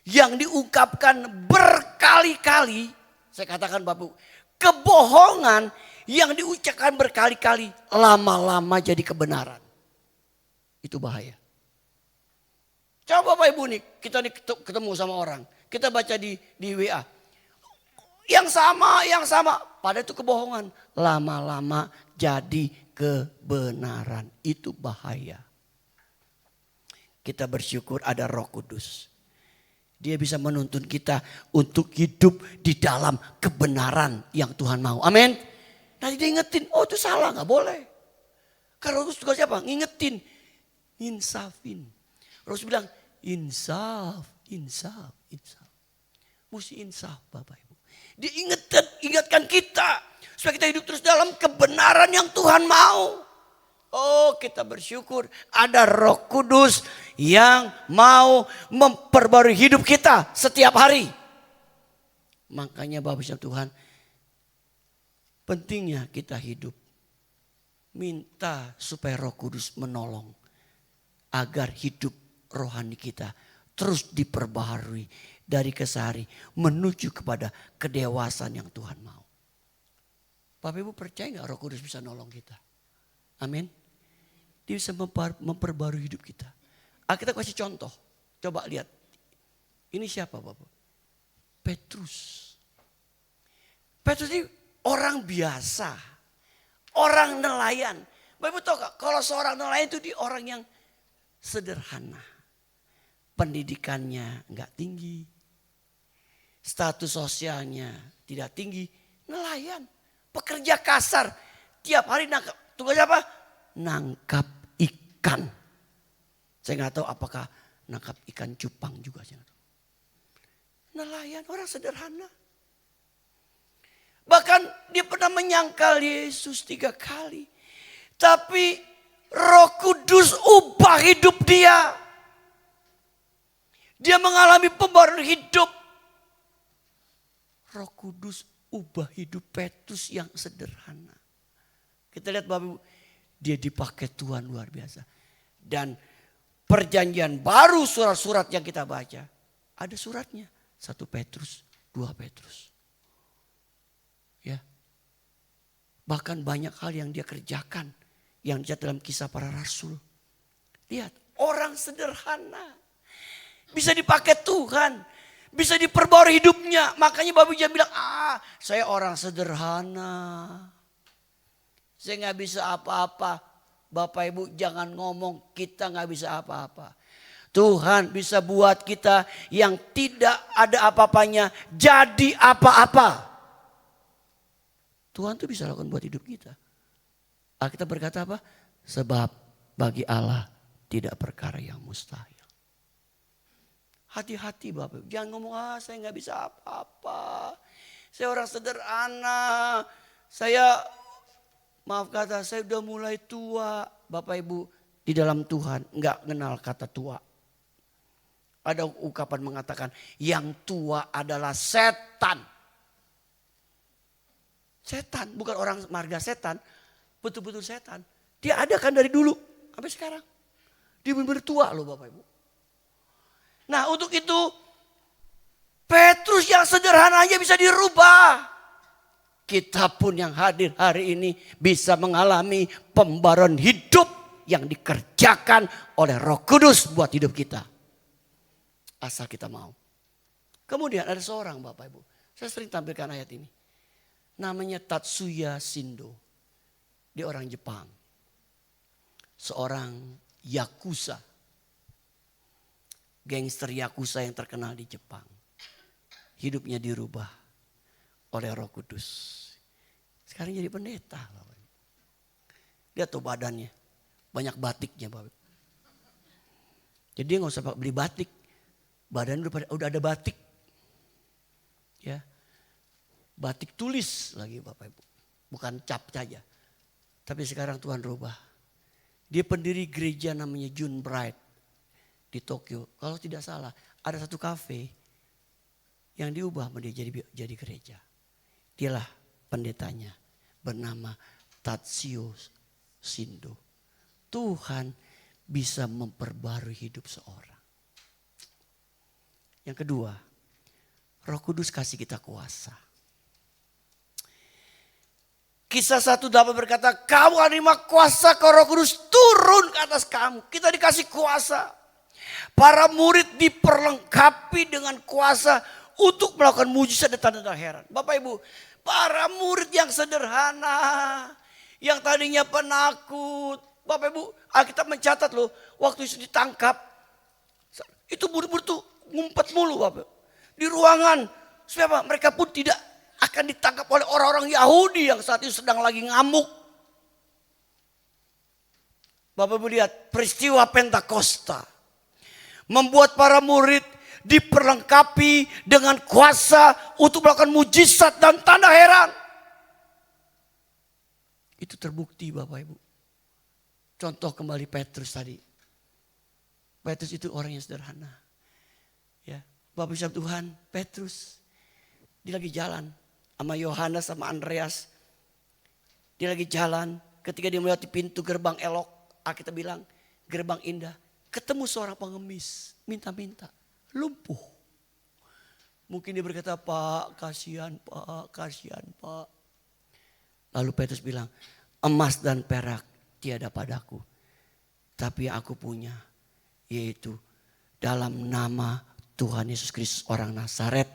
yang diungkapkan berkali-kali, saya katakan Bapak Ibu, kebohongan yang diucapkan berkali-kali lama-lama jadi kebenaran. Itu bahaya. Coba Bapak Ibu nih, kita nih ketemu sama orang, kita baca di WA. Yang sama, padahal itu kebohongan. Lama-lama jadi kebenaran. Itu bahaya. Kita bersyukur ada Roh Kudus. Dia bisa menuntun kita untuk hidup di dalam kebenaran yang Tuhan mau. Amin. Nanti dia ingetin, oh itu salah, gak boleh. Karena Roh Kudus tugasnya apa? Ngingetin, insafin. Roh Kudus bilang, insaf. Mesti insaf Bapak Ibu. Dia ingatkan kita supaya kita hidup terus dalam kebenaran yang Tuhan mau. Oh, kita bersyukur ada Roh Kudus yang mau memperbarui hidup kita setiap hari. Makanya Bapak Ibu Tuhan, pentingnya kita hidup. Minta supaya Roh Kudus menolong agar hidup rohani kita terus diperbaharui dari kesehari menuju kepada kedewasaan yang Tuhan mau. Bapak Ibu percaya gak Roh Kudus bisa nolong kita? Amin. Dia bisa memperbarui hidup kita. Kita kasih contoh. Coba lihat. Ini siapa Bapak? Petrus. Petrus ini orang biasa. Orang nelayan. Bapak tahu gak? Kalau seorang nelayan itu dia orang yang sederhana. Pendidikannya enggak tinggi. Status sosialnya tidak tinggi. Nelayan. Pekerja kasar. Tiap hari nangkap. Tugasnya apa? Nangkap ikan. Saya nggak tahu apakah nangkap ikan cupang juga. Saya nggak tahu. Nelayan, orang sederhana. Bahkan dia pernah menyangkal Yesus 3 kali. Tapi Roh Kudus ubah hidup dia. Dia mengalami pembaruan hidup. Roh Kudus ubah hidup Petrus yang sederhana. Kita lihat Bapak Ibu, dia dipakai Tuhan luar biasa. Dan perjanjian baru surat-surat yang kita baca. Ada suratnya. 1 Petrus, 2 Petrus. Ya. Bahkan banyak hal yang dia kerjakan. Yang dicatat dalam Kisah Para Rasul. Lihat, orang sederhana. Bisa dipakai Tuhan. Bisa diperbarui hidupnya. Makanya Bapak Ibu bilang, saya orang sederhana. Saya nggak bisa apa-apa. Bapak Ibu jangan ngomong kita nggak bisa apa-apa. Tuhan bisa buat kita yang tidak ada apa-apanya jadi apa-apa. Tuhan tuh bisa lakukan buat hidup kita. Alkitab berkata apa? Sebab bagi Allah tidak perkara yang mustahil. Hati-hati Bapak Ibu. Jangan ngomong saya nggak bisa apa-apa. Saya orang sederhana. Maaf kata saya udah mulai tua. Bapak Ibu di dalam Tuhan enggak kenal kata tua. Ada ungkapan mengatakan yang tua adalah setan. Setan bukan orang marga setan. Betul-betul setan. Dia ada kan dari dulu sampai sekarang. Dia benar-benar tua loh Bapak Ibu. Nah untuk itu Petrus yang sederhana aja bisa dirubah. Kita pun yang hadir hari ini bisa mengalami pembaruan hidup yang dikerjakan oleh Roh Kudus buat hidup kita. Asal kita mau. Kemudian ada seorang Bapak Ibu. Saya sering tampilkan ayat ini. Namanya Tatsuya Shindo. Dia orang Jepang. Seorang Yakuza. Gangster Yakuza yang terkenal di Jepang. Hidupnya dirubah oleh Roh Kudus. Sekarang jadi pendeta. Lihat tuh badannya. Banyak batiknya Bapak. Jadi dia nggak usah beli batik. Badan udah ada batik. Ya. Batik tulis lagi Bapak Ibu. Bukan cap saja. Tapi sekarang Tuhan rubah. Dia pendiri gereja namanya June Bright di Tokyo. Kalau tidak salah ada satu kafe yang diubah menjadi jadi gereja. Dialah pendetanya bernama Tatsuo Shindo. Tuhan bisa memperbarui hidup seorang. Yang kedua, Roh Kudus kasih kita kuasa. Kisah 1:8 berkata, kamu akan terima kuasa kalau Roh Kudus turun ke atas kamu. Kita dikasih kuasa. Para murid diperlengkapi dengan kuasa untuk melakukan mujizat dan tanda-tanda heran. Bapak Ibu, para murid yang sederhana, yang tadinya penakut. Bapak Ibu, Alkitab mencatat loh, waktu Yesus ditangkap, itu murid-murid tuh ngumpet mulu Bapak. Di ruangan, supaya apa? Mereka pun tidak akan ditangkap oleh orang-orang Yahudi yang saat itu sedang lagi ngamuk. Bapak Ibu lihat peristiwa Pentakosta membuat para murid diperlengkapi dengan kuasa untuk melakukan mujizat dan tanda heran. Itu terbukti Bapak Ibu. Contoh kembali Petrus tadi. Petrus itu orang yang sederhana. Ya, Bapak Ibu Tuhan, Petrus dia lagi jalan sama Yohanes sama Andreas. Dia lagi jalan, ketika dia melewati pintu gerbang elok, kita bilang gerbang indah, ketemu seorang pengemis, minta-minta, lumpuh. Mungkin dia berkata, Pak, kasihan Pak, kasihan Pak. Lalu Petrus bilang, emas dan perak tiada padaku, tapi yang aku punya, yaitu dalam nama Tuhan Yesus Kristus orang Nazaret,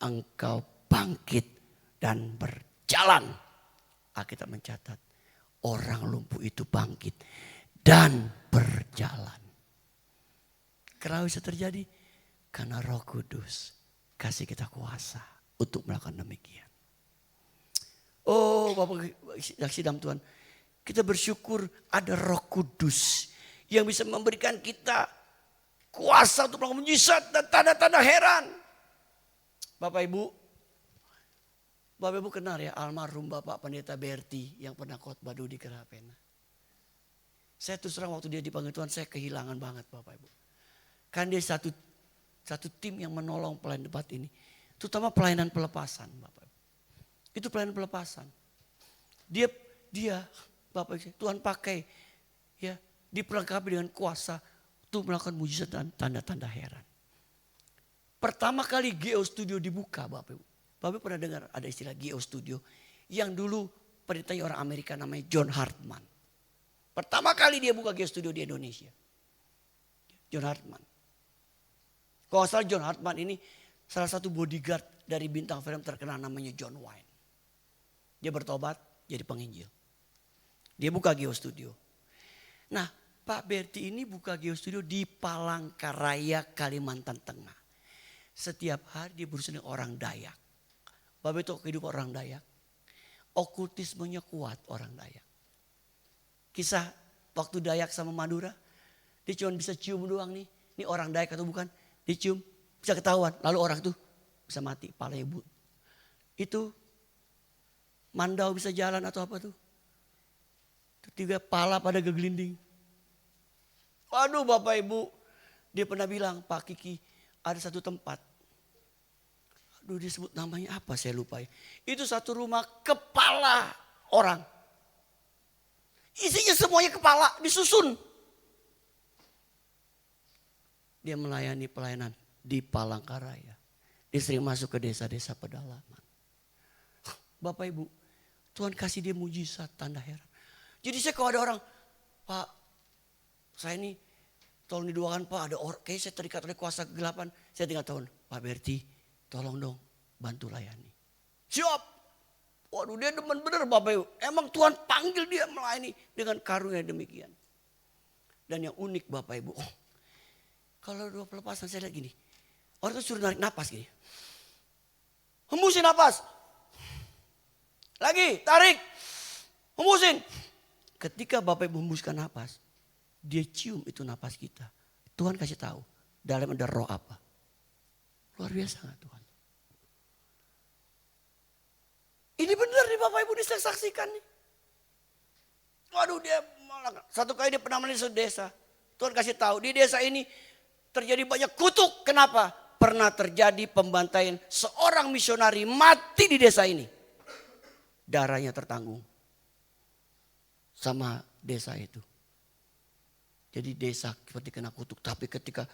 engkau bangkit dan berjalan. Alkitab mencatat, orang lumpuh itu bangkit dan berjalan. Kenapa bisa terjadi? Karena Roh Kudus kasih kita kuasa untuk melakukan demikian. Oh Bapak saksi dalam Tuhan, kita bersyukur ada Roh Kudus yang bisa memberikan kita kuasa untuk melakukan mujizat dan tanda-tanda heran. Bapak Ibu kenal ya almarhum Bapak Pendeta Berti yang pernah khotbah dulu di Kerapena. Saya terus terang waktu dia dipanggil Tuhan, saya kehilangan banget Bapak Ibu. Kan dia satu tim yang menolong pelayanan tempat ini. Terutama pelayanan pelepasan Bapak Ibu. Itu pelayanan pelepasan. Dia Bapak Ibu, Tuhan pakai ya, diperlengkapi dengan kuasa untuk melakukan mujizat dan tanda-tanda heran. Pertama kali Geo Studio dibuka Bapak Ibu. Bapak Ibu pernah dengar ada istilah Geo Studio yang dulu pendetanya orang Amerika namanya John Hartman. Pertama kali dia buka Geo Studio di Indonesia. John Hartman. Kalau nggak salah John Hartman ini salah satu bodyguard dari bintang film terkenal namanya John Wayne. Dia bertobat jadi penginjil. Dia buka Geo Studio. Nah Pak Berti ini buka Geo Studio di Palangkaraya, Kalimantan Tengah. Setiap hari dia berurusan dengan orang Dayak. Bapak itu kehidupan orang Dayak. Okultismenya kuat orang Dayak. Kisah waktu Dayak sama Madura. Dia cuma bisa cium doang nih. Ini orang Dayak atau bukan. Dicium bisa ketahuan. Lalu orang itu bisa mati. Palanya but. Itu mandau bisa jalan atau apa tuh. Tiga pala pada gegelinding. Waduh Bapak Ibu. Dia pernah bilang Pak Kiki ada satu tempat. Aduh disebut namanya apa saya lupa ya. Itu satu rumah kepala orang. Isinya semuanya kepala disusun. Dia melayani pelayanan di Palangkaraya. Dia sering masuk ke desa-desa pedalaman. Bapak Ibu, Tuhan kasih dia mujizat, tanda heran. Jadi saya kalau ada orang, Pak, saya ini tolong didoakan Pak, ada orang, kayaknya saya terikat oleh kuasa kegelapan. Saya tinggal tahun, Pak Berti, tolong dong bantu layani. Siap. Waduh dia demen bener Bapak Ibu. Emang Tuhan panggil dia melayani dengan karunia demikian. Dan yang unik Bapak Ibu, kalau dua pelepasan saya lihat gini. Orang itu suruh narik napas gini. Hembusin napas. Lagi tarik. Hembusin. Ketika Bapak Ibu hembuskan napas. Dia cium itu napas kita. Tuhan kasih tahu. Dalam ada roh apa. Luar biasa gak Tuhan? Ini benar nih Bapak Ibu disaksikan nih. Waduh dia malah. Satu kali dia pernah menulis desa. Tuhan kasih tahu di desa ini terjadi banyak kutuk. Kenapa? Pernah terjadi pembantaian seorang misionari mati di desa ini. Darahnya tertanggung sama desa itu. Jadi desa seperti kena kutuk. Tapi ketika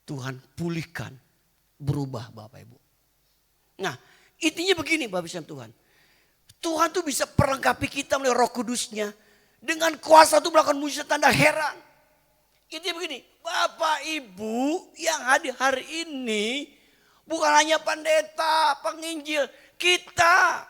Tuhan pulihkan, berubah Bapak Ibu. Nah intinya begini Bapak Ibu Tuhan. Tuhan tuh bisa perlengkapi kita melalui Roh Kudusnya. Dengan kuasa tuh melakukan mujizat tanda heran. Intinya begini, Bapak Ibu yang hadir hari ini bukan hanya pendeta, penginjil, kita.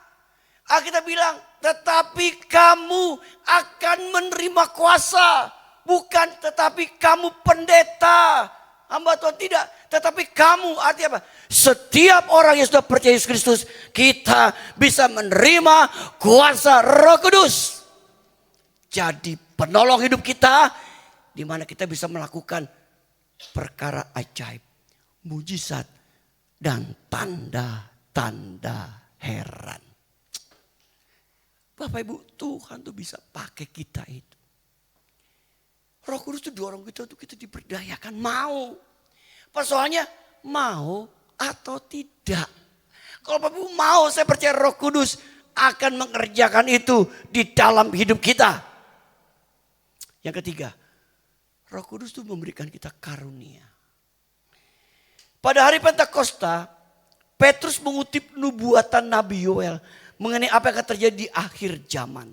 Kita bilang, tetapi kamu akan menerima kuasa. Bukan tetapi kamu pendeta. Hamba Tuhan tidak. Tetapi kamu artinya apa? Setiap orang yang sudah percaya Yesus Kristus. Kita bisa menerima kuasa Roh Kudus. Jadi penolong hidup kita. Di mana kita bisa melakukan perkara ajaib. Mujizat. Dan tanda-tanda heran. Bapak Ibu, Tuhan tuh bisa pakai kita itu. Roh Kudus itu dorong kita untuk kita diberdayakan mau. Persoalannya mau atau tidak. Kalau Bapak Ibu mau, saya percaya Roh Kudus akan mengerjakan itu di dalam hidup kita. Yang ketiga, Roh Kudus itu memberikan kita karunia. Pada hari Pentakosta, Petrus mengutip nubuatan Nabi Yoel mengenai apa yang akan terjadi di akhir zaman.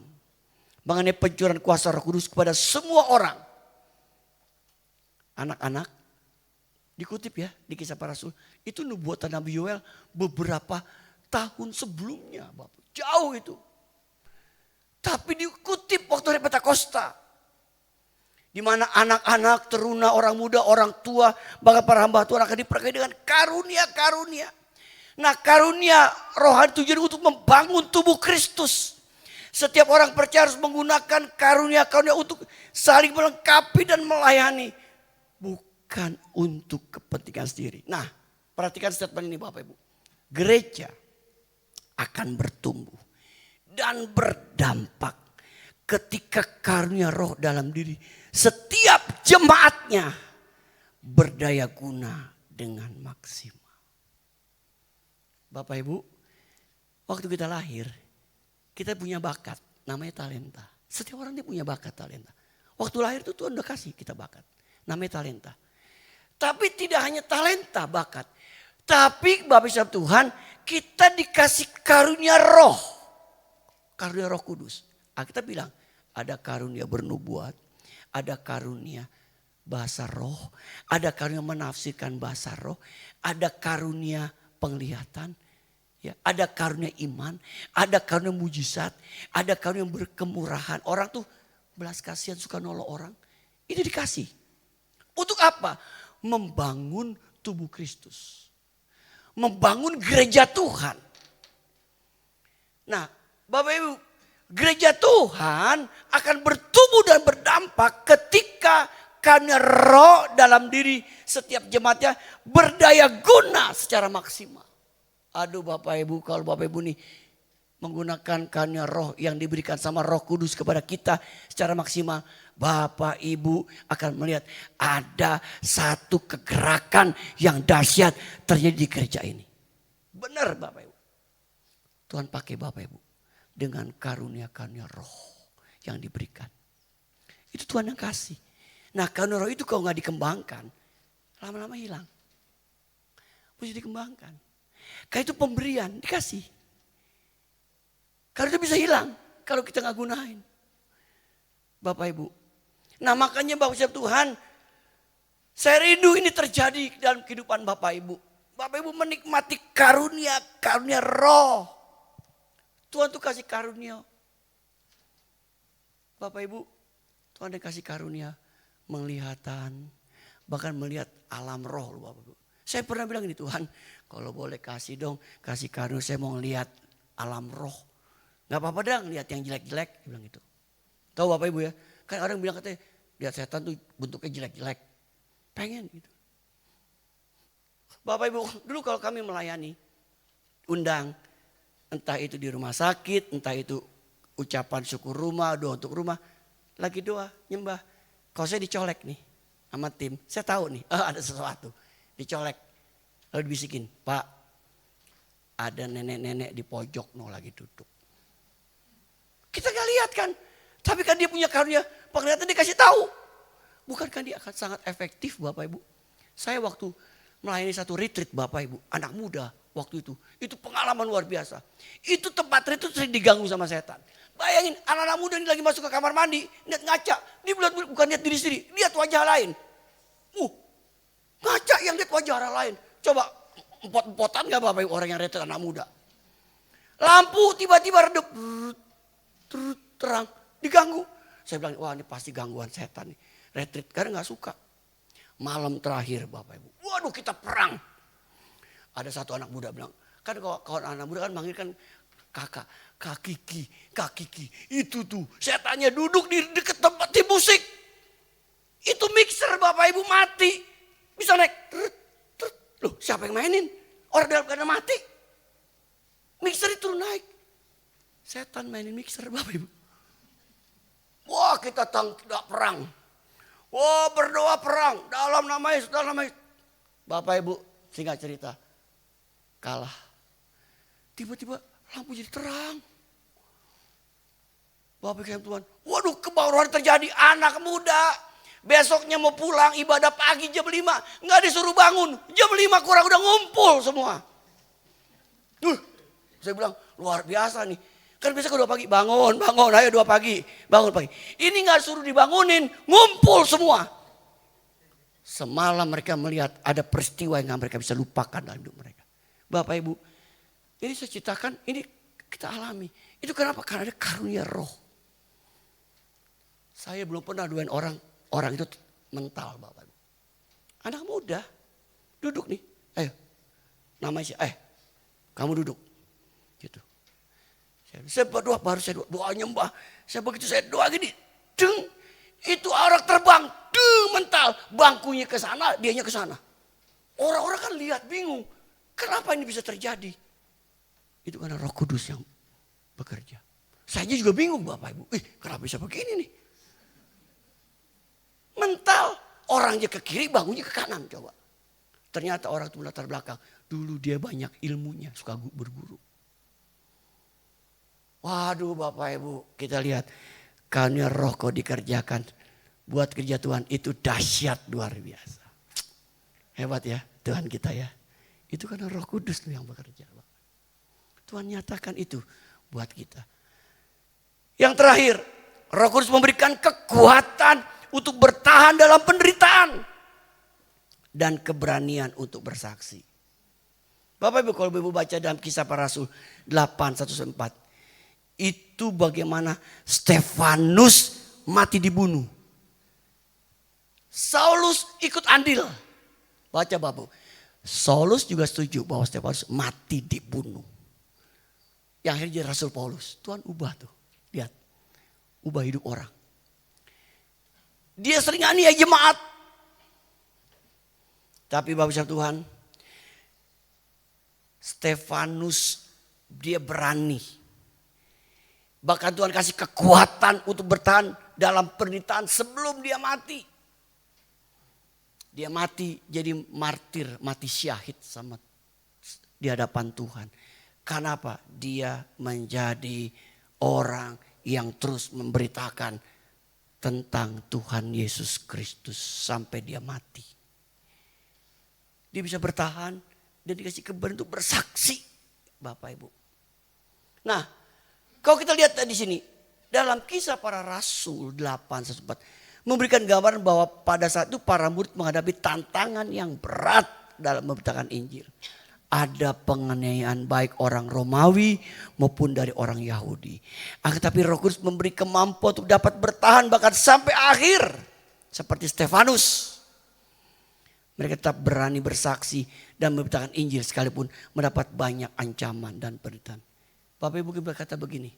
Mengenai pencurahan kuasa Roh Kudus kepada semua orang. Anak-anak, dikutip ya di Kisah Para Rasul. Itu nubuatan Nabi Yoel beberapa tahun sebelumnya. Bapak. Jauh itu. Tapi dikutip waktu hari Pentakosta. Di mana anak-anak, teruna, orang muda, orang tua, bahkan para hamba Tuhan akan diberkati dengan karunia-karunia. Nah karunia rohani tujuan untuk membangun tubuh Kristus. Setiap orang percaya harus menggunakan karunia-karunia untuk saling melengkapi dan melayani. Bukan untuk kepentingan sendiri. Nah perhatikan statement ini Bapak Ibu. Gereja akan bertumbuh dan berdampak ketika karunia roh dalam diri setiap jemaatnya berdaya guna dengan maksimal. Bapak Ibu, waktu kita lahir, kita punya bakat, namanya talenta. Setiap orang dia punya bakat talenta. Waktu lahir itu Tuhan udah kasih kita bakat, namanya talenta. Tapi tidak hanya talenta bakat, tapi Bapak Ibu Tuhan, kita dikasih karunia roh. Karunia Roh Kudus. Kita bilang, ada karunia bernubuat, ada karunia bahasa roh, ada karunia menafsirkan bahasa roh, ada karunia penglihatan, ya, ada karunia iman, ada karunia mujizat, ada karunia berkemurahan. Orang tuh belas kasihan suka nolong orang. Itu dikasih. Untuk apa? Membangun tubuh Kristus. Membangun gereja Tuhan. Nah, Bapak Ibu, gereja Tuhan akan bertumbuh dan berdampak ketika karunia roh dalam diri setiap jemaatnya berdaya guna secara maksimal. Aduh Bapak Ibu, kalau Bapak Ibu nih menggunakan karunia roh yang diberikan sama Roh Kudus kepada kita secara maksimal. Bapak Ibu akan melihat ada satu kegerakan yang dahsyat terjadi di gereja ini. Benar Bapak Ibu. Tuhan pakai Bapak Ibu dengan karunia-karunia roh yang diberikan. Itu Tuhan yang kasih. Nah karunia roh itu kalau gak dikembangkan, lama-lama hilang. Mesti dikembangkan. Karena itu pemberian, dikasih. Karena itu bisa hilang kalau kita gak gunain. Bapak Ibu. Nah makanya Bapak Ibu Tuhan, saya rindu ini terjadi dalam kehidupan Bapak Ibu. Bapak Ibu menikmati karunia roh. Tuhan tuh kasih karunia. Bapak Ibu, Tuhan yang kasih karunia penglihatan, bahkan melihat alam roh loh Bapak Ibu. Saya pernah bilang ini, Tuhan kalau boleh kasih dong, kasih karunia saya mau ngelihat alam roh. Gak apa-apa dong lihat yang jelek-jelek, bilang gitu. Tahu Bapak Ibu ya, kan orang bilang katanya lihat setan tuh bentuknya jelek-jelek. Pengen gitu. Bapak Ibu, dulu kalau kami melayani, undang, entah itu di rumah sakit, entah itu ucapan syukur rumah, doa untuk rumah, lagi doa, nyembah. Kalau saya dicolek nih sama tim, saya tahu nih, ada sesuatu. Dicolek, lalu dibisikin, Pak, ada nenek-nenek di pojok lagi duduk. Kita gak lihat kan, tapi kan dia punya karunia penglihatan, dia kasih tahu. Bukankah dia akan sangat efektif Bapak Ibu? Saya waktu melayani satu retreat Bapak Ibu, anak muda waktu itu pengalaman luar biasa. Itu tempat retreat sering diganggu sama setan. Bayangin anak-anak muda ini lagi masuk ke kamar mandi, lihat ngaca, dia bukan lihat diri sendiri, lihat wajah lain. Ngaca yang lihat wajah orang lain. Coba empot-empotan gak Bapak Ibu orang yang retreat anak muda? Lampu tiba-tiba redup, terang, diganggu. Saya bilang, wah ini pasti gangguan setan nih. Retreat, karena gak suka. Malam terakhir Bapak Ibu, waduh kita perang. Ada satu anak muda bilang, kan kalau kawan anak muda kan manggil kan kakak, Kak Kiki, itu tuh setannya duduk di dekat tempat di musik. Itu mixer Bapak Ibu mati. Bisa naik, loh siapa yang mainin? Orang dalam keadaan mati. Mixer itu naik. Setan mainin mixer Bapak Ibu. Wah kita tidak perang. Wah berdoa perang. Dalam nama Yesus. Bapak Ibu singkat cerita. Kalah. Tiba-tiba lampu jadi terang. Bapak Ibu Tuhan. Waduh kebauran terjadi. Anak muda. Besoknya mau pulang ibadah pagi jam 5. Nggak disuruh bangun. Jam 5 kurang udah ngumpul semua. Saya bilang luar biasa nih. Kan biasa kalau 2 pagi bangun, ayo 2 pagi, bangun pagi. Ini nggak suruh dibangunin, ngumpul semua. Semalam mereka melihat ada peristiwa yang mereka bisa lupakan dalam hidup mereka. Bapak Ibu, ini saya ceritakan, ini kita alami. Itu kenapa? Karena ada karunia roh. Saya belum pernah doain orang itu mental Bapak Ibu. Anak muda, duduk nih, ayo, namanya siapa? Kamu duduk, gitu. Saya berdoa, baru saya doa nyembah. Begitu saya doa gini, deng, itu orang terbang, deng, mental. Bangkunya ke sana, dianya ke sana. Orang-orang kan lihat bingung, kenapa ini bisa terjadi? Itu karena Roh Kudus yang bekerja. Saya juga bingung Bapak Ibu, kenapa bisa begini nih? Mental, orangnya ke kiri, bangunnya ke kanan coba. Ternyata orang itu latar belakang, dulu dia banyak ilmunya, suka berguru. Waduh Bapak Ibu, kita lihat karunia roh kau dikerjakan buat kerja Tuhan itu dahsyat luar biasa. Hebat ya Tuhan kita ya. Itu karena Roh Kudus yang bekerja. Tuhan nyatakan itu buat kita. Yang terakhir, Roh Kudus memberikan kekuatan untuk bertahan dalam penderitaan dan keberanian untuk bersaksi. Bapak Ibu kalau Ibu baca dalam Kisah Para Rasul 8:1-4. Itu bagaimana Stefanus mati dibunuh. Saulus ikut andil. Baca Bapak. Saulus juga setuju bahwa Stefanus mati dibunuh. Yang akhirnya jadi Rasul Paulus. Tuhan ubah tuh. Lihat. Ubah hidup orang. Dia sering aniaya jemaat. Tapi Bapak Tuhan. Stefanus dia berani. Bahkan Tuhan kasih kekuatan untuk bertahan dalam penderitaan sebelum dia mati. Dia mati jadi martir, mati syahid sama di hadapan Tuhan. Kenapa? Dia menjadi orang yang terus memberitakan tentang Tuhan Yesus Kristus sampai dia mati. Dia bisa bertahan dan dikasih keberanian untuk bersaksi, Bapak Ibu. Nah, kalau kita lihat di sini, dalam Kisah Para Rasul 8:1-4 memberikan gambaran bahwa pada saat itu para murid menghadapi tantangan yang berat dalam memberitakan Injil. Ada penganiayaan baik orang Romawi maupun dari orang Yahudi. Tetapi Roh Kudus memberi kemampuan untuk dapat bertahan bahkan sampai akhir. Seperti Stefanus. Mereka tetap berani bersaksi dan memberitakan Injil sekalipun mendapat banyak ancaman dan penderitaan. Bapak Ibu berkata begini,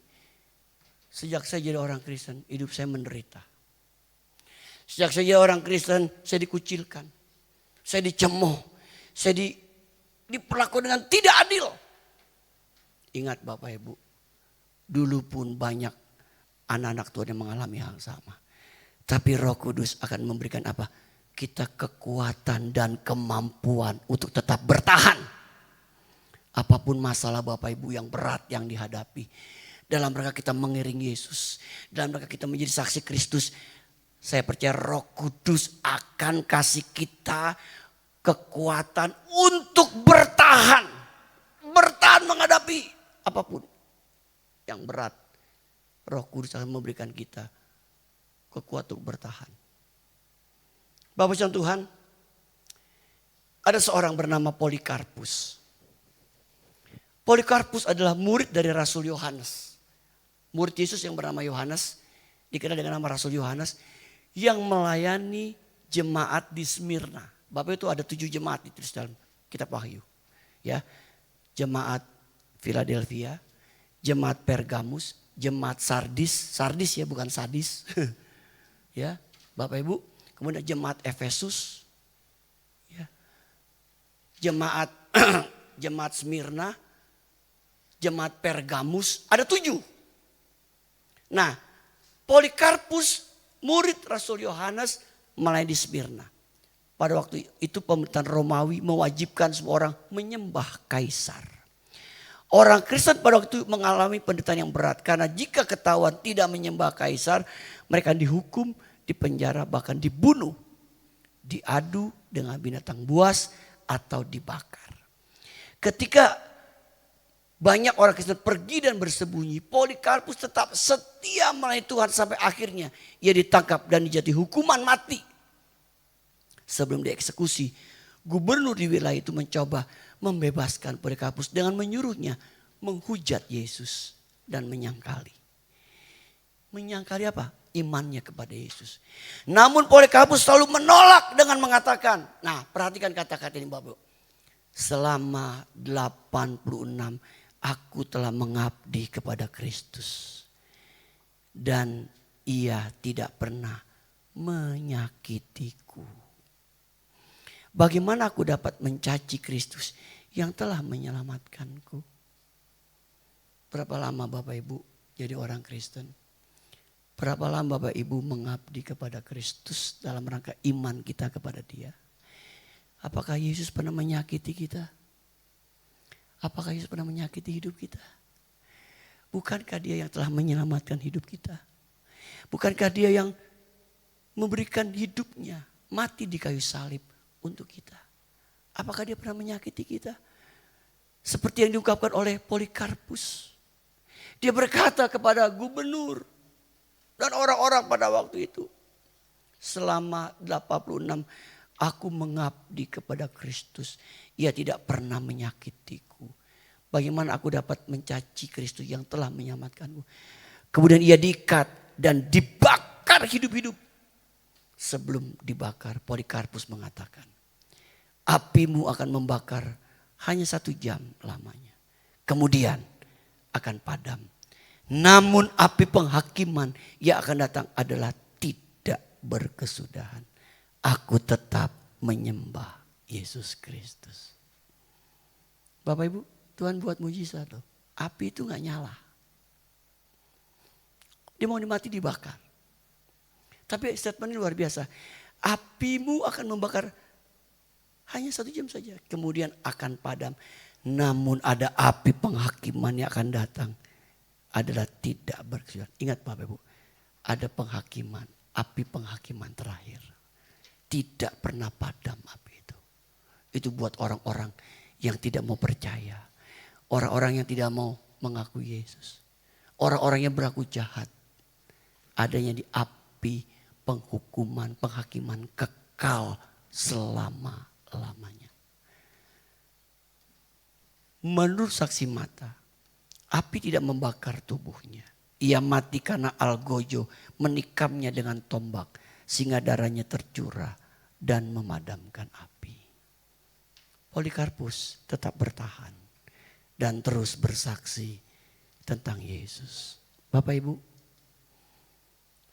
sejak saya jadi orang Kristen, hidup saya menderita. Sejak saya orang Kristen, saya dikucilkan. Saya dicemooh. Saya diperlakukan dengan tidak adil. Ingat Bapak Ibu, dulu pun banyak anak-anak Tuhan yang mengalami hal sama. Tapi Roh Kudus akan memberikan apa? Kita kekuatan dan kemampuan untuk tetap bertahan. Apapun masalah Bapak Ibu yang berat yang dihadapi. Dalam rangka kita mengiring Yesus. Dalam rangka kita menjadi saksi Kristus. Saya percaya Roh Kudus akan kasih kita kekuatan untuk bertahan. Bertahan menghadapi apapun yang berat. Roh Kudus akan memberikan kita kekuatan untuk bertahan. Bapak Tuhan Tuhan, ada seorang bernama Polikarpus. Polikarpus adalah murid dari Rasul Yohanes. Murid Yesus yang bernama Yohanes, dikenal dengan nama Rasul Yohanes, yang melayani jemaat di Smyrna. Bapak itu ada 7 jemaat ditulis dalam kitab Wahyu. Ya, jemaat Philadelphia, jemaat Pergamus, jemaat Sardis. Sardis ya, bukan sadis. Ya, Bapak Ibu. Kemudian jemaat Efesus. Ya. Jemaat jemaat Smyrna, jemaat Pergamus, ada 7. Nah, Polikarpus murid Rasul Yohanes melayani di Smyrna. Pada waktu itu pemerintahan Romawi mewajibkan semua orang menyembah kaisar. Orang Kristen pada waktu itu mengalami penderitaan yang berat. Karena jika ketahuan tidak menyembah kaisar, mereka dihukum, dipenjara, bahkan dibunuh. Diadu dengan binatang buas atau dibakar. Ketika banyak orang Kristen pergi dan bersembunyi, Polikarpus tetap setia melayani Tuhan sampai akhirnya ia ditangkap dan dijatuhi hukuman mati. Sebelum dieksekusi, gubernur di wilayah itu mencoba membebaskan Polikarpus dengan menyuruhnya menghujat Yesus dan menyangkali. Menyangkali apa? Imannya kepada Yesus. Namun Polikarpus selalu menolak dengan mengatakan, nah perhatikan kata-kata ini Bapak. Selama 86 aku telah mengabdi kepada Kristus. Dan ia tidak pernah menyakitiku. Bagaimana aku dapat mencaci Kristus yang telah menyelamatkanku? Berapa lama Bapak Ibu jadi orang Kristen? Berapa lama Bapak Ibu mengabdi kepada Kristus dalam rangka iman kita kepada Dia? Apakah Yesus pernah menyakiti kita? Apakah Yesus pernah menyakiti hidup kita? Bukankah Dia yang telah menyelamatkan hidup kita? Bukankah Dia yang memberikan hidupnya, mati di kayu salib untuk kita? Apakah Dia pernah menyakiti kita? Seperti yang diungkapkan oleh Polikarpus. Dia berkata kepada gubernur dan orang-orang pada waktu itu, selama 86 aku mengabdi kepada Kristus. Ia tidak pernah menyakitiku. Bagaimana aku dapat mencaci Kristus yang telah menyelamatkanku? Kemudian ia diikat dan dibakar hidup-hidup. Sebelum dibakar, Polikarpus mengatakan, apimu akan membakar hanya 1 jam lamanya. Kemudian akan padam. Namun api penghakiman yang akan datang adalah tidak berkesudahan. Aku tetap menyembah Yesus Kristus. Bapak Ibu, Tuhan buat mujizat loh. Api itu gak nyala. Dia mau dimati dibakar. Tapi statement ini luar biasa. Apimu akan membakar hanya 1 jam saja. Kemudian akan padam. Namun ada api penghakiman yang akan datang. Adalah tidak berkesudahan. Ingat Bapak Ibu. Ada penghakiman. Api penghakiman terakhir. Tidak pernah padam api itu. Itu buat orang-orang yang tidak mau percaya. Orang-orang yang tidak mau mengakui Yesus. Orang-orang yang berlaku jahat. Adanya di api penghukuman, penghakiman kekal selama-lamanya. Menurut saksi mata, api tidak membakar tubuhnya. Ia mati karena algojo menikamnya dengan tombak sehingga darahnya tercurah dan memadamkan api. Polikarpus tetap bertahan dan terus bersaksi tentang Yesus. Bapak Ibu,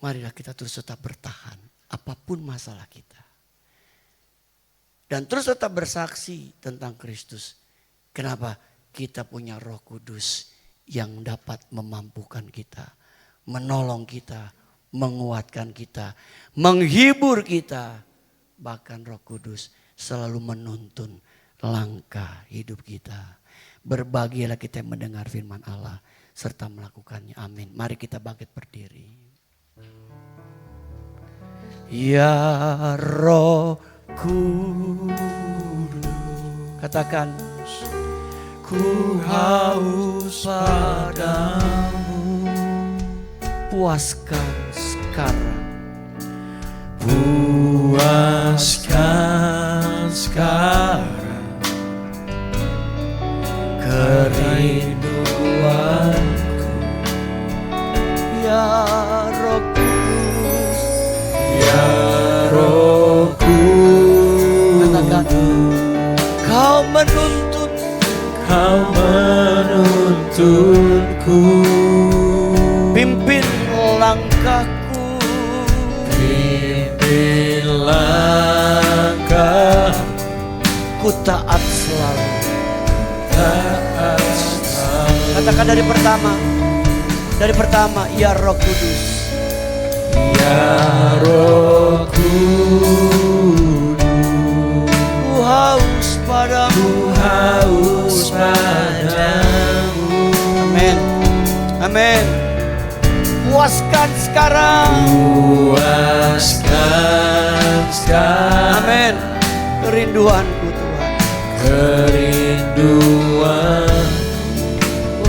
marilah kita terus tetap bertahan apapun masalah kita. Dan terus tetap bersaksi tentang Kristus. Kenapa? Kita punya Roh Kudus yang dapat memampukan kita, menolong kita, menguatkan kita, menghibur kita. Bahkan Roh Kudus selalu menuntun langkah hidup kita. Berbahagialah kita yang mendengar firman Allah serta melakukannya. Amin. Mari kita bangkit berdiri. Ya Roh Kudus, katakan, ku haus padamu, puaskan sekarang, puaskan sekarang kerinduanku. Ya Roh Kudus, ya Roh Kudus, katakan, kau menuntunku, pimpin langkahku, pimpin langkah, ku taat selalu, taat selalu. Katakan dari pertama, ya Roh Kudus, ya Roh Kudus, ku haus padamu, haus padamu. Amin, amin. Puaskan sekarang, puaskan sekarang. Amin. Kerinduanku Tuhan, kerinduan.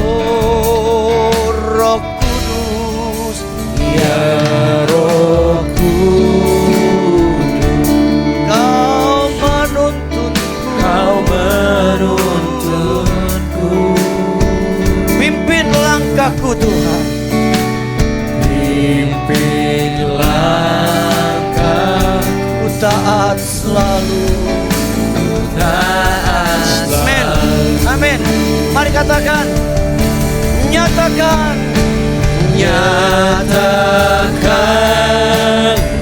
Oh Roh Kudus, ya Roh Kudus, kau menuntunku, pimpin langkahku Tuhan, pimpin langkahku, taat selalu, taat selalu. Amin, amin. Mari katakan, nyatakan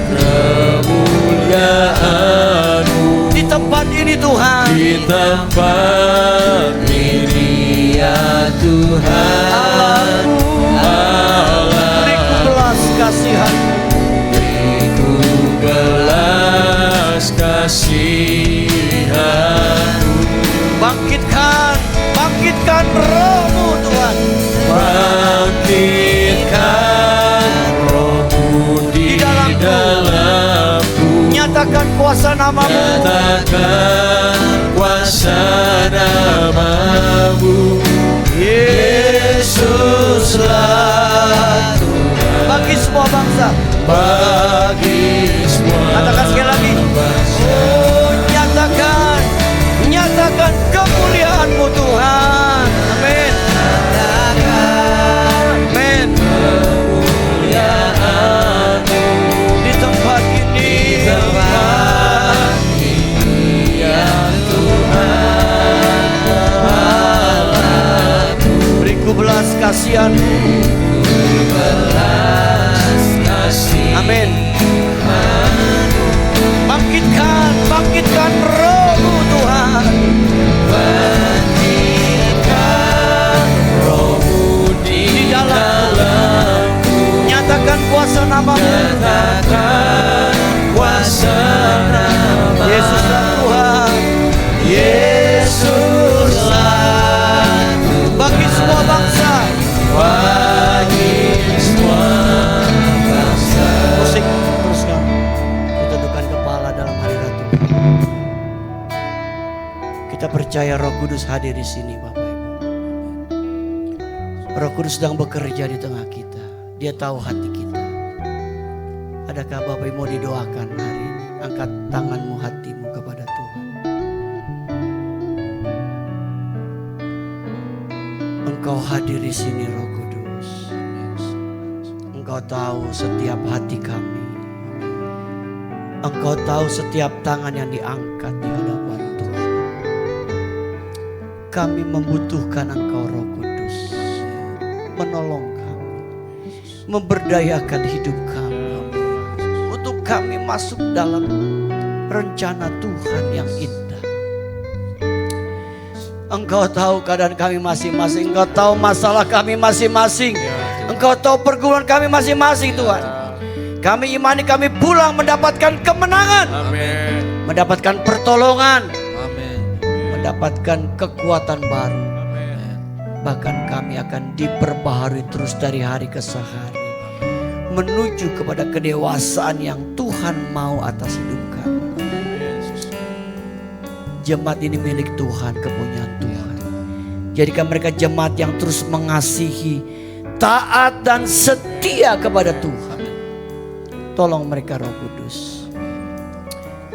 kemuliaan-Mu di tempat ini Tuhan, di tempat ini ya Tuhan. Beriku belas kasihan-Mu, beriku belas kasihan-Mu. Bangkitkan Roh-Mu Tuhan, bangkitkan Roh-Mu di dalamku. Nyatakan kuasa nama-Mu, nyatakan kuasa nama-Mu. Yesuslah Tuhan. Bagi semua bangsa, bagi semua. Katakan sekali lagi. Oh, nyatakan kemuliaan-Mu Tuhan. Amin. Amin. Kemuliaan-Mu di tempat ini, ya Tuhan. Beriku belas kasihan-Mu. Amin. Bangkitkan Roh-Mu Tuhan, bangkitkan Roh-Mu di dalamku. Nyatakan kuasa nama-Mu, nyatakan kuasa nama. Yesuslah Tuhan, Yesuslah bagi semua bangsa, bagi semua bangsa. Musik teruskan, kita tundukkan kepala dalam hadirat Tuhan. Kita percaya Roh Kudus hadir di sini, Bapak Ibu. Roh Kudus sedang bekerja di tengah kita. Dia tahu hati kita. Adakah Bapak Ibu mau didoakan hari ini? Angkat tanganmu, hatimu kepada Tuhan. Engkau hadir di sini, Roh Kudus. Engkau tahu setiap hati kami. Engkau tahu setiap tangan yang diangkat di hadapan Tuhan. Kami membutuhkan Engkau, Roh Kudus, menolong kami, memberdayakan hidup kami, untuk kami masuk dalam rencana Tuhan yang indah. Engkau tahu keadaan kami masing-masing. Engkau tahu masalah kami masing-masing. Engkau tahu pergumulan kami masing-masing Tuhan. Kami imani kami pulang mendapatkan kemenangan. Amin. Mendapatkan pertolongan. Amin. Mendapatkan kekuatan baru. Bahkan kami akan diperbaharui terus dari hari ke hari. Menuju kepada kedewasaan yang Tuhan mau atas hidup kami. Jemaat ini milik Tuhan, kepunyaan Tuhan. Jadikan mereka jemaat yang terus mengasihi, taat dan setia kepada Tuhan. Tolong mereka Roh Kudus.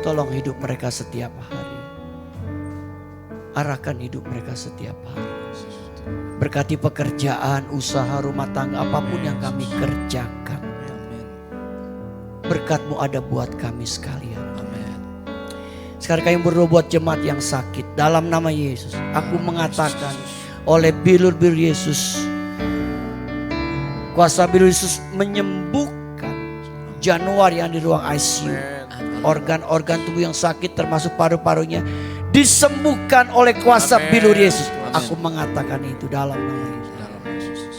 Tolong hidup mereka setiap hari. Arahkan hidup mereka setiap hari. Berkati pekerjaan, usaha, rumah tangga, apapun yang kami kerjakan. Berkat-Mu ada buat kami sekalian. Sekarang kami berdoa buat jemaat yang sakit. Dalam nama Yesus, aku mengatakan oleh bilur-bilur Yesus, kuasa bilur Yesus menyembuhkan Januar yang di ruang ICU. Organ-organ tubuh yang sakit termasuk paru-parunya disembuhkan oleh kuasa bilur Yesus. Aku mengatakan itu dalam nama Yesus.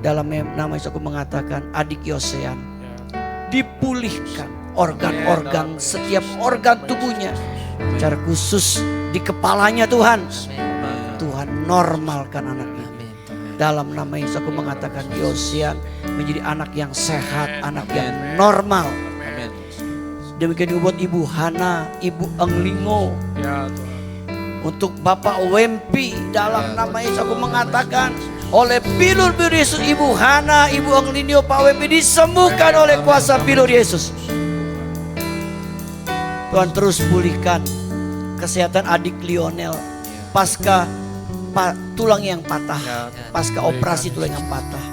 Dalam nama Yesus aku mengatakan adik Yosean dipulihkan organ-organ, setiap organ tubuhnya. Secara khusus di kepalanya Tuhan. Tuhan normalkan anak ini. Dalam nama Yesus aku mengatakan Yosean menjadi anak yang sehat, anak yang normal. Demikian juga buat Ibu Hana, Ibu Englingo. Untuk Bapak Wempi, dalam nama Yesus aku mengatakan oleh bilur-bilur Yesus, Ibu Hana, Ibu Englingo, Pak Wempi disembuhkan oleh kuasa bilur Yesus. Tuhan terus pulihkan kesehatan adik Lionel pasca tulang yang patah, pasca operasi tulang yang patah.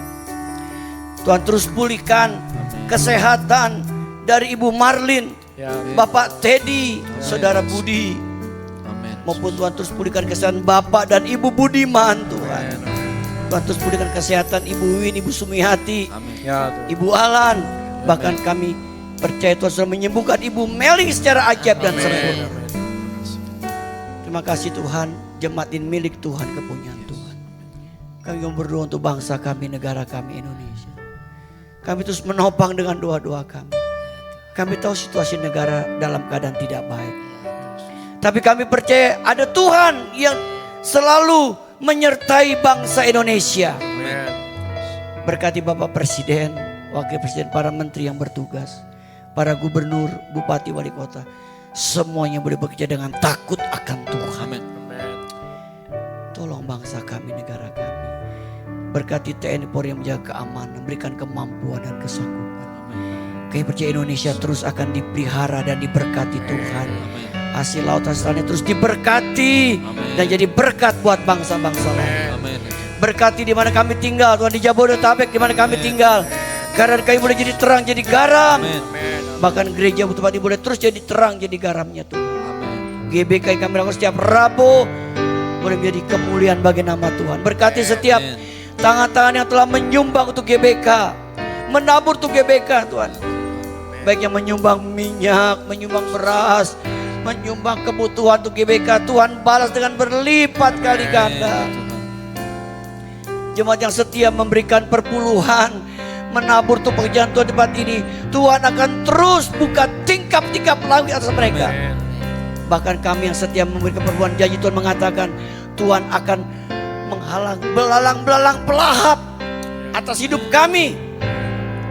Tuhan terus pulihkan kesehatan dari Ibu Marlin, Bapak Teddy, Saudara Budi, maupun Tuhan terus pulihkan kesehatan Bapak dan Ibu Budiman Tuhan. Tuhan terus pulihkan kesehatan Ibu Win, Ibu Sumihati, Ibu Alan, bahkan kami percaya Tuhan sudah menyembuhkan Ibu Meli secara ajaib dan sempurna. Terima kasih Tuhan, jemaat ini milik Tuhan, kepunyaan Tuhan. Kami berdoa untuk bangsa kami, negara kami Indonesia. Kami terus menopang dengan doa-doa kami. Kami tahu situasi negara dalam keadaan tidak baik. Tapi kami percaya ada Tuhan yang selalu menyertai bangsa Indonesia. Berkati Bapak Presiden, Wakil Presiden, para menteri yang bertugas, para gubernur, bupati, wali kota, semuanya boleh bekerja dengan takut akan Tuhan. Tolong bangsa kami, negara kami. Berkati TNI Polri yang menjaga keamanan, berikan kemampuan dan kesanggupan. Kami percaya Indonesia terus akan dipelihara dan diberkati Tuhan. Hasil laut hasilnya terus diberkati dan jadi berkat buat bangsa-bangsa lain. Berkati di mana kami tinggal, Tuhan, di Jabodetabek di mana kami tinggal. Karena kami boleh jadi terang, jadi garam. Bahkan gereja tempat ini boleh terus jadi terang, jadi garamnya Tuhan. GBK yang kami lakukan setiap Rabu boleh menjadi kemuliaan bagi nama Tuhan. Berkati setiap tangan-tangan yang telah menyumbang untuk GBK, menabur untuk GBK Tuhan. Baik yang menyumbang minyak, menyumbang beras, menyumbang kebutuhan untuk GBK, Tuhan balas dengan berlipat kali ganda. Jemaat yang setia memberikan perpuluhan, menabur untuk pekerjaan Tuhan di tempat ini, Tuhan akan terus buka tingkap-tingkap langit atas mereka. Bahkan kami yang setia memberikan perpuluhan, janji Tuhan mengatakan Tuhan akan menghalang belalang-belalang pelahap atas hidup kami.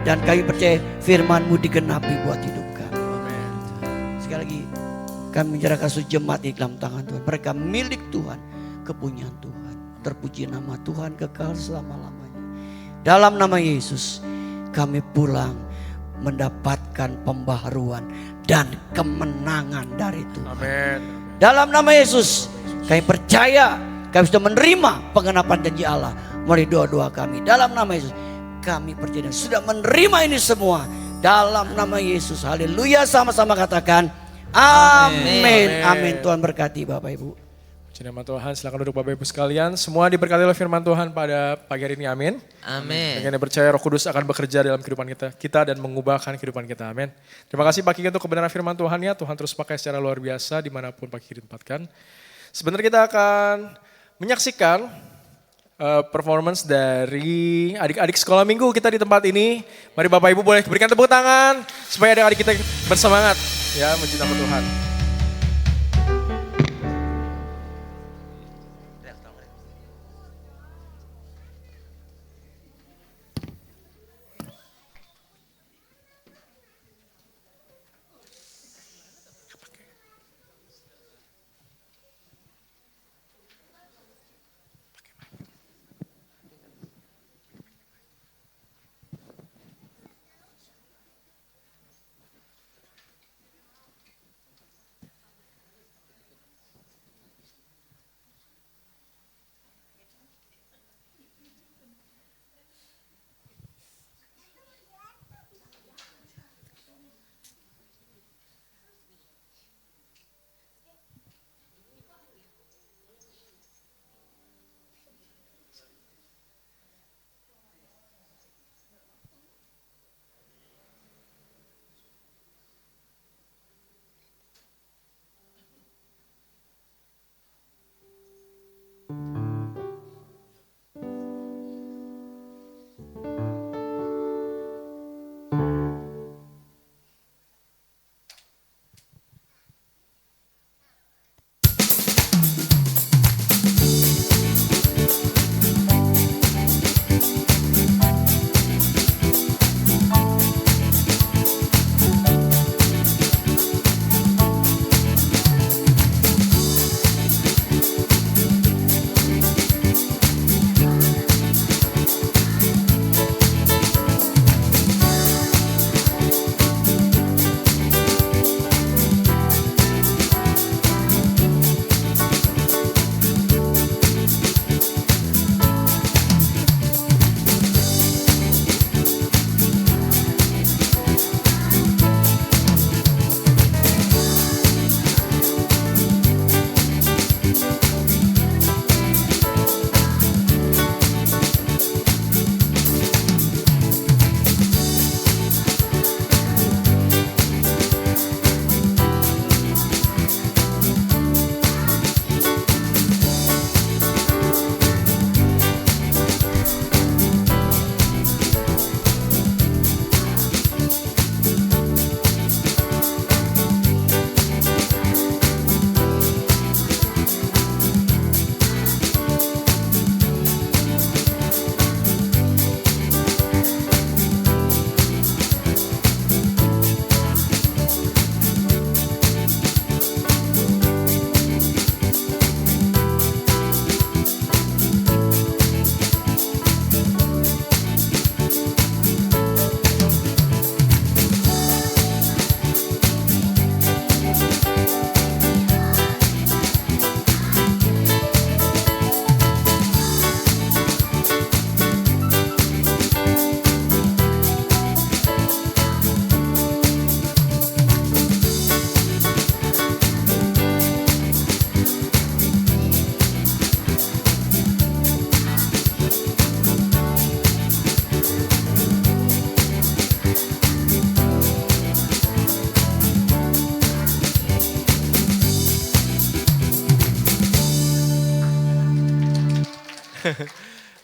Dan kami percaya firman-Mu digenapi buat hidup kami. Sekali lagi kami menyerahkan seluruh jemaat di dalam tangan Tuhan. Mereka milik Tuhan, kepunyaan Tuhan. Terpuji nama Tuhan kekal selama-lamanya. Dalam nama Yesus kami pulang mendapatkan pembaharuan dan kemenangan dari Tuhan. Amin. Dalam nama Yesus kami percaya kami sudah menerima pengenapan janji Allah melalui doa-doa kami. Dalam nama Yesus kami percaya dan sudah menerima ini semua. Dalam nama Yesus, haleluya, sama-sama katakan amin. Amin. Tuhan berkati Bapak Ibu. Puji nama Tuhan, silakan duduk Bapak Ibu sekalian. Semua diberkati oleh firman Tuhan pada pagi hari ini, amin. Amin. Yang percaya Roh Kudus akan bekerja dalam kehidupan kita dan mengubahkan kehidupan kita, amin. Terima kasih Pak Kiki untuk kebenaran firman Tuhan ya, Tuhan terus pakai secara luar biasa dimanapun Pak Kiki ditempatkan. Sebentar kita akan menyaksikan performance dari adik-adik sekolah minggu kita di tempat ini. Mari Bapak Ibu boleh berikan tepuk tangan supaya adik-adik kita bersemangat ya mencintai nama Tuhan.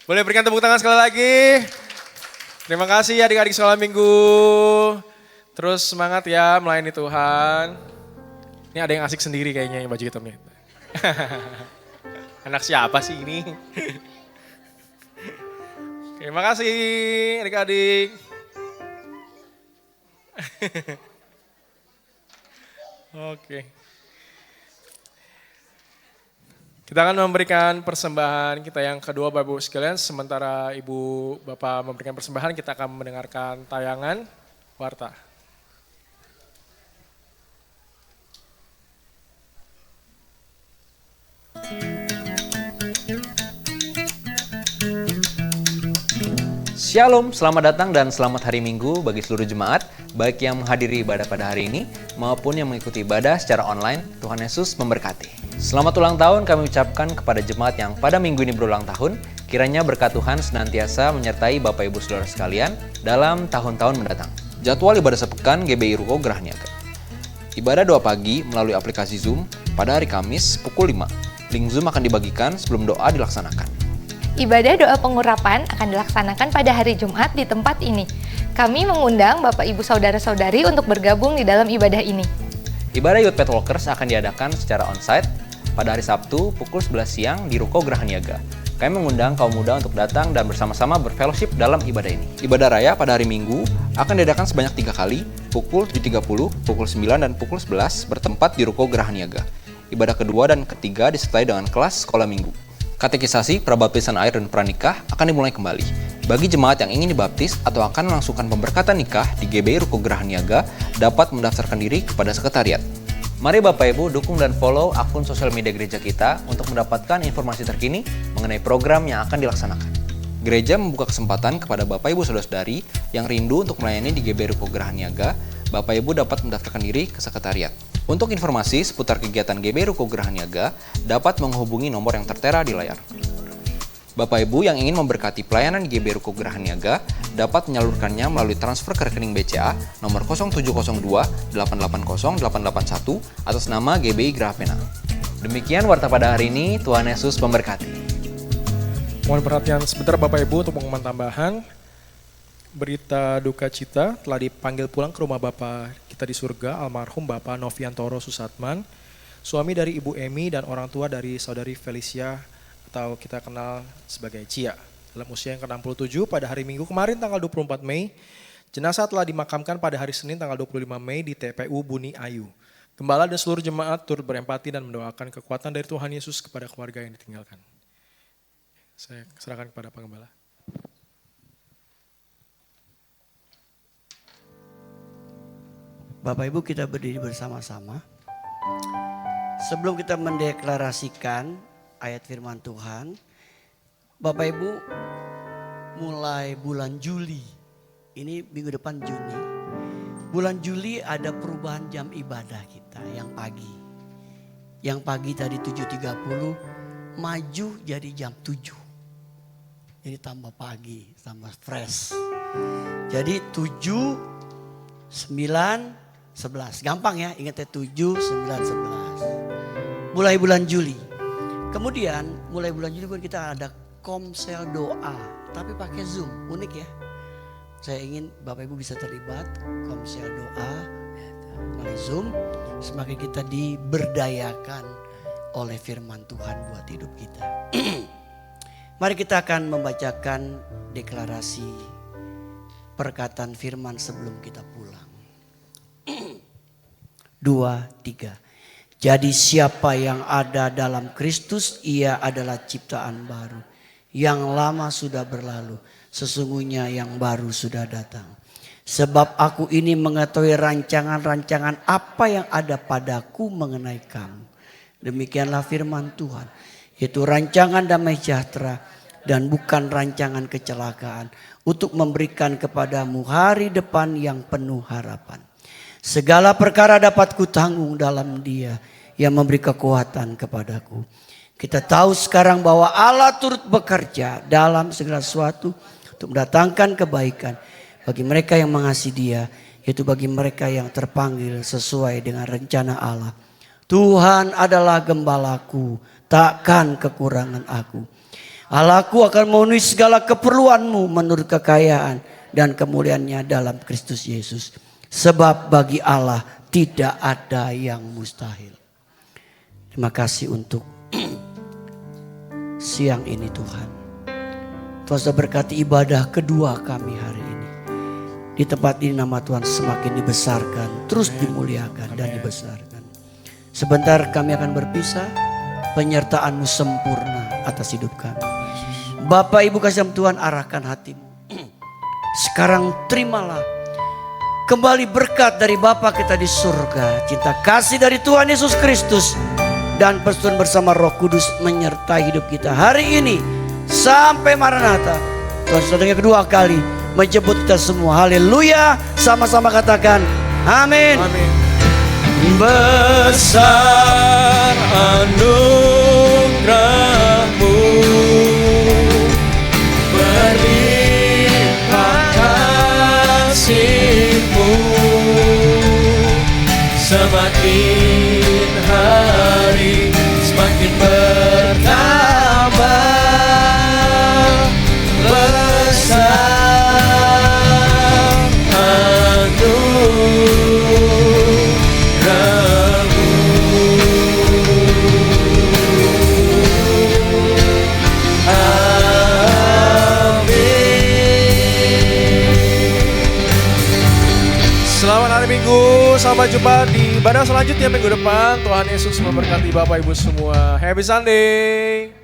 Boleh berikan tepuk tangan sekali lagi. Terima kasih adik-adik sekolah minggu. Terus semangat ya melayani Tuhan. Ini ada yang asik sendiri kayaknya yang baju hitamnya. Anak siapa sih ini? Terima kasih adik-adik. Oke. Kita akan memberikan persembahan kita yang kedua Bapak Ibu sekalian. Sementara Ibu Bapak memberikan persembahan, kita akan mendengarkan tayangan Warta. Shalom, selamat datang dan selamat hari Minggu bagi seluruh jemaat. baik yang menghadiri ibadah pada hari ini maupun yang mengikuti ibadah secara online. Tuhan Yesus memberkati. Selamat ulang tahun kami ucapkan kepada jemaat yang pada minggu ini berulang tahun. Kiranya berkat Tuhan senantiasa menyertai Bapak Ibu Saudara sekalian dalam tahun-tahun mendatang. Jadwal ibadah sepekan GBI Ruko Gerahaniaga. Ibadah doa pagi melalui aplikasi Zoom pada hari Kamis pukul 5. Link Zoom akan dibagikan sebelum doa dilaksanakan. Ibadah doa pengurapan akan dilaksanakan pada hari Jumat di tempat ini. Kami mengundang Bapak Ibu Saudara-saudari untuk bergabung di dalam ibadah ini. Ibadah Youth Pet Walkers akan diadakan secara onsite pada hari Sabtu pukul 11 siang di Ruko Gerahaniaga. Kami mengundang kaum muda untuk datang dan bersama-sama berfellowship dalam ibadah ini. Ibadah raya pada hari Minggu akan diadakan sebanyak 3 kali, pukul 7.30, pukul 9, dan pukul 11 bertempat di Ruko Gerahaniaga. Ibadah kedua dan ketiga disertai dengan kelas sekolah minggu. Katekisasi, prabaptisan air, dan pranikah akan dimulai kembali. Bagi jemaat yang ingin dibaptis atau akan melangsungkan pemberkatan nikah di GBI Ruko Gerahaniaga dapat mendaftarkan diri kepada sekretariat. Mari Bapak Ibu dukung dan follow akun sosial media gereja kita untuk mendapatkan informasi terkini mengenai program yang akan dilaksanakan. Gereja membuka kesempatan kepada Bapak Ibu Saudara-saudari yang rindu untuk melayani di GBI Ruko Gerahaniaga. Bapak Ibu dapat mendaftarkan diri ke sekretariat. Untuk informasi seputar kegiatan GBI Ruko Gerahaniaga dapat menghubungi nomor yang tertera di layar. Bapak Ibu yang ingin memberkati pelayanan di GBI Ruko Gerahaniaga dapat menyalurkannya melalui transfer ke rekening BCA nomor 0702 880 881 atas nama GBI Grahapena. Demikian warta pada hari ini. Tuhan Yesus memberkati. Mohon perhatian sebentar Bapak Ibu untuk pengumuman tambahan. Berita duka cita telah dipanggil pulang ke rumah Bapak kita di surga, almarhum Bapak Noviantoro Susatman, suami dari Ibu Emi dan orang tua dari Saudari Felicia atau kita kenal sebagai Cia. Dalam usia yang ke-67 pada hari Minggu kemarin tanggal 24 Mei, jenazah telah dimakamkan pada hari Senin tanggal 25 Mei di TPU Buni Ayu. Gembala dan seluruh jemaat turut berempati dan mendoakan kekuatan dari Tuhan Yesus kepada keluarga yang ditinggalkan. Saya serahkan kepada Pak Gembala. Bapak Ibu kita berdiri bersama-sama. Sebelum kita mendeklarasikan ayat firman Tuhan, Bapak Ibu mulai bulan Juli, ini minggu depan Juni. Bulan Juli ada perubahan jam ibadah kita yang pagi. Yang pagi tadi 7.30 maju jadi jam 7. Jadi tambah pagi, tambah fresh. Jadi 7, 9, 11. Gampang ya, ingat ya 7, 9, 11. Mulai bulan Juli. Kemudian mulai bulan Juli kita ada komsel doa. Tapi pakai Zoom, unik ya. Saya ingin Bapak Ibu bisa terlibat komsel doa melalui Zoom. Semakin kita diberdayakan oleh firman Tuhan buat hidup kita. Mari kita akan membacakan deklarasi perkataan firman sebelum kita pulang. 2, 3. Jadi siapa yang ada dalam Kristus, ia adalah ciptaan baru. Yang lama sudah berlalu, sesungguhnya yang baru sudah datang. Sebab aku ini mengetahui rancangan-rancangan apa yang ada padaku mengenai kamu. Demikianlah firman Tuhan, yaitu rancangan damai sejahtera dan bukan rancangan kecelakaan, untuk memberikan kepadamu hari depan yang penuh harapan. Segala perkara dapat kutanggung dalam Dia yang memberi kekuatan kepadaku. Kita tahu sekarang bahwa Allah turut bekerja dalam segala sesuatu untuk mendatangkan kebaikan bagi mereka yang mengasihi Dia, yaitu bagi mereka yang terpanggil sesuai dengan rencana Allah. Tuhan adalah gembalaku, takkan kekurangan aku. Allahku akan memenuhi segala keperluanmu menurut kekayaan dan kemuliaannya dalam Kristus Yesus. Sebab bagi Allah tidak ada yang mustahil. Terima kasih untuk siang ini Tuhan. Tuhan sudah berkati ibadah kedua kami hari ini. Di tempat ini nama Tuhan semakin dibesarkan, terus dimuliakan dan dibesarkan. Sebentar kami akan berpisah, penyertaan-Mu sempurna atas hidup kami. Bapak Ibu kasih Tuhan arahkan hatimu. Sekarang terimalah kembali berkat dari Bapa kita di surga, cinta kasih dari Tuhan Yesus Kristus, dan persekutuan bersama Roh Kudus menyertai hidup kita hari ini sampai Maranatha. Tuhan sudah kedua kali menjemput kita semua. Haleluya. Sama-sama katakan amin. Amin. Besar anugerahmu, berlimpah kasih-Mu, semakin hari semakin bertambah besar anugerahmu. Selamat hari Minggu, sampai jumpa di ibadah selanjutnya minggu depan. Tuhan Yesus memberkati Bapak Ibu semua. Happy Sunday.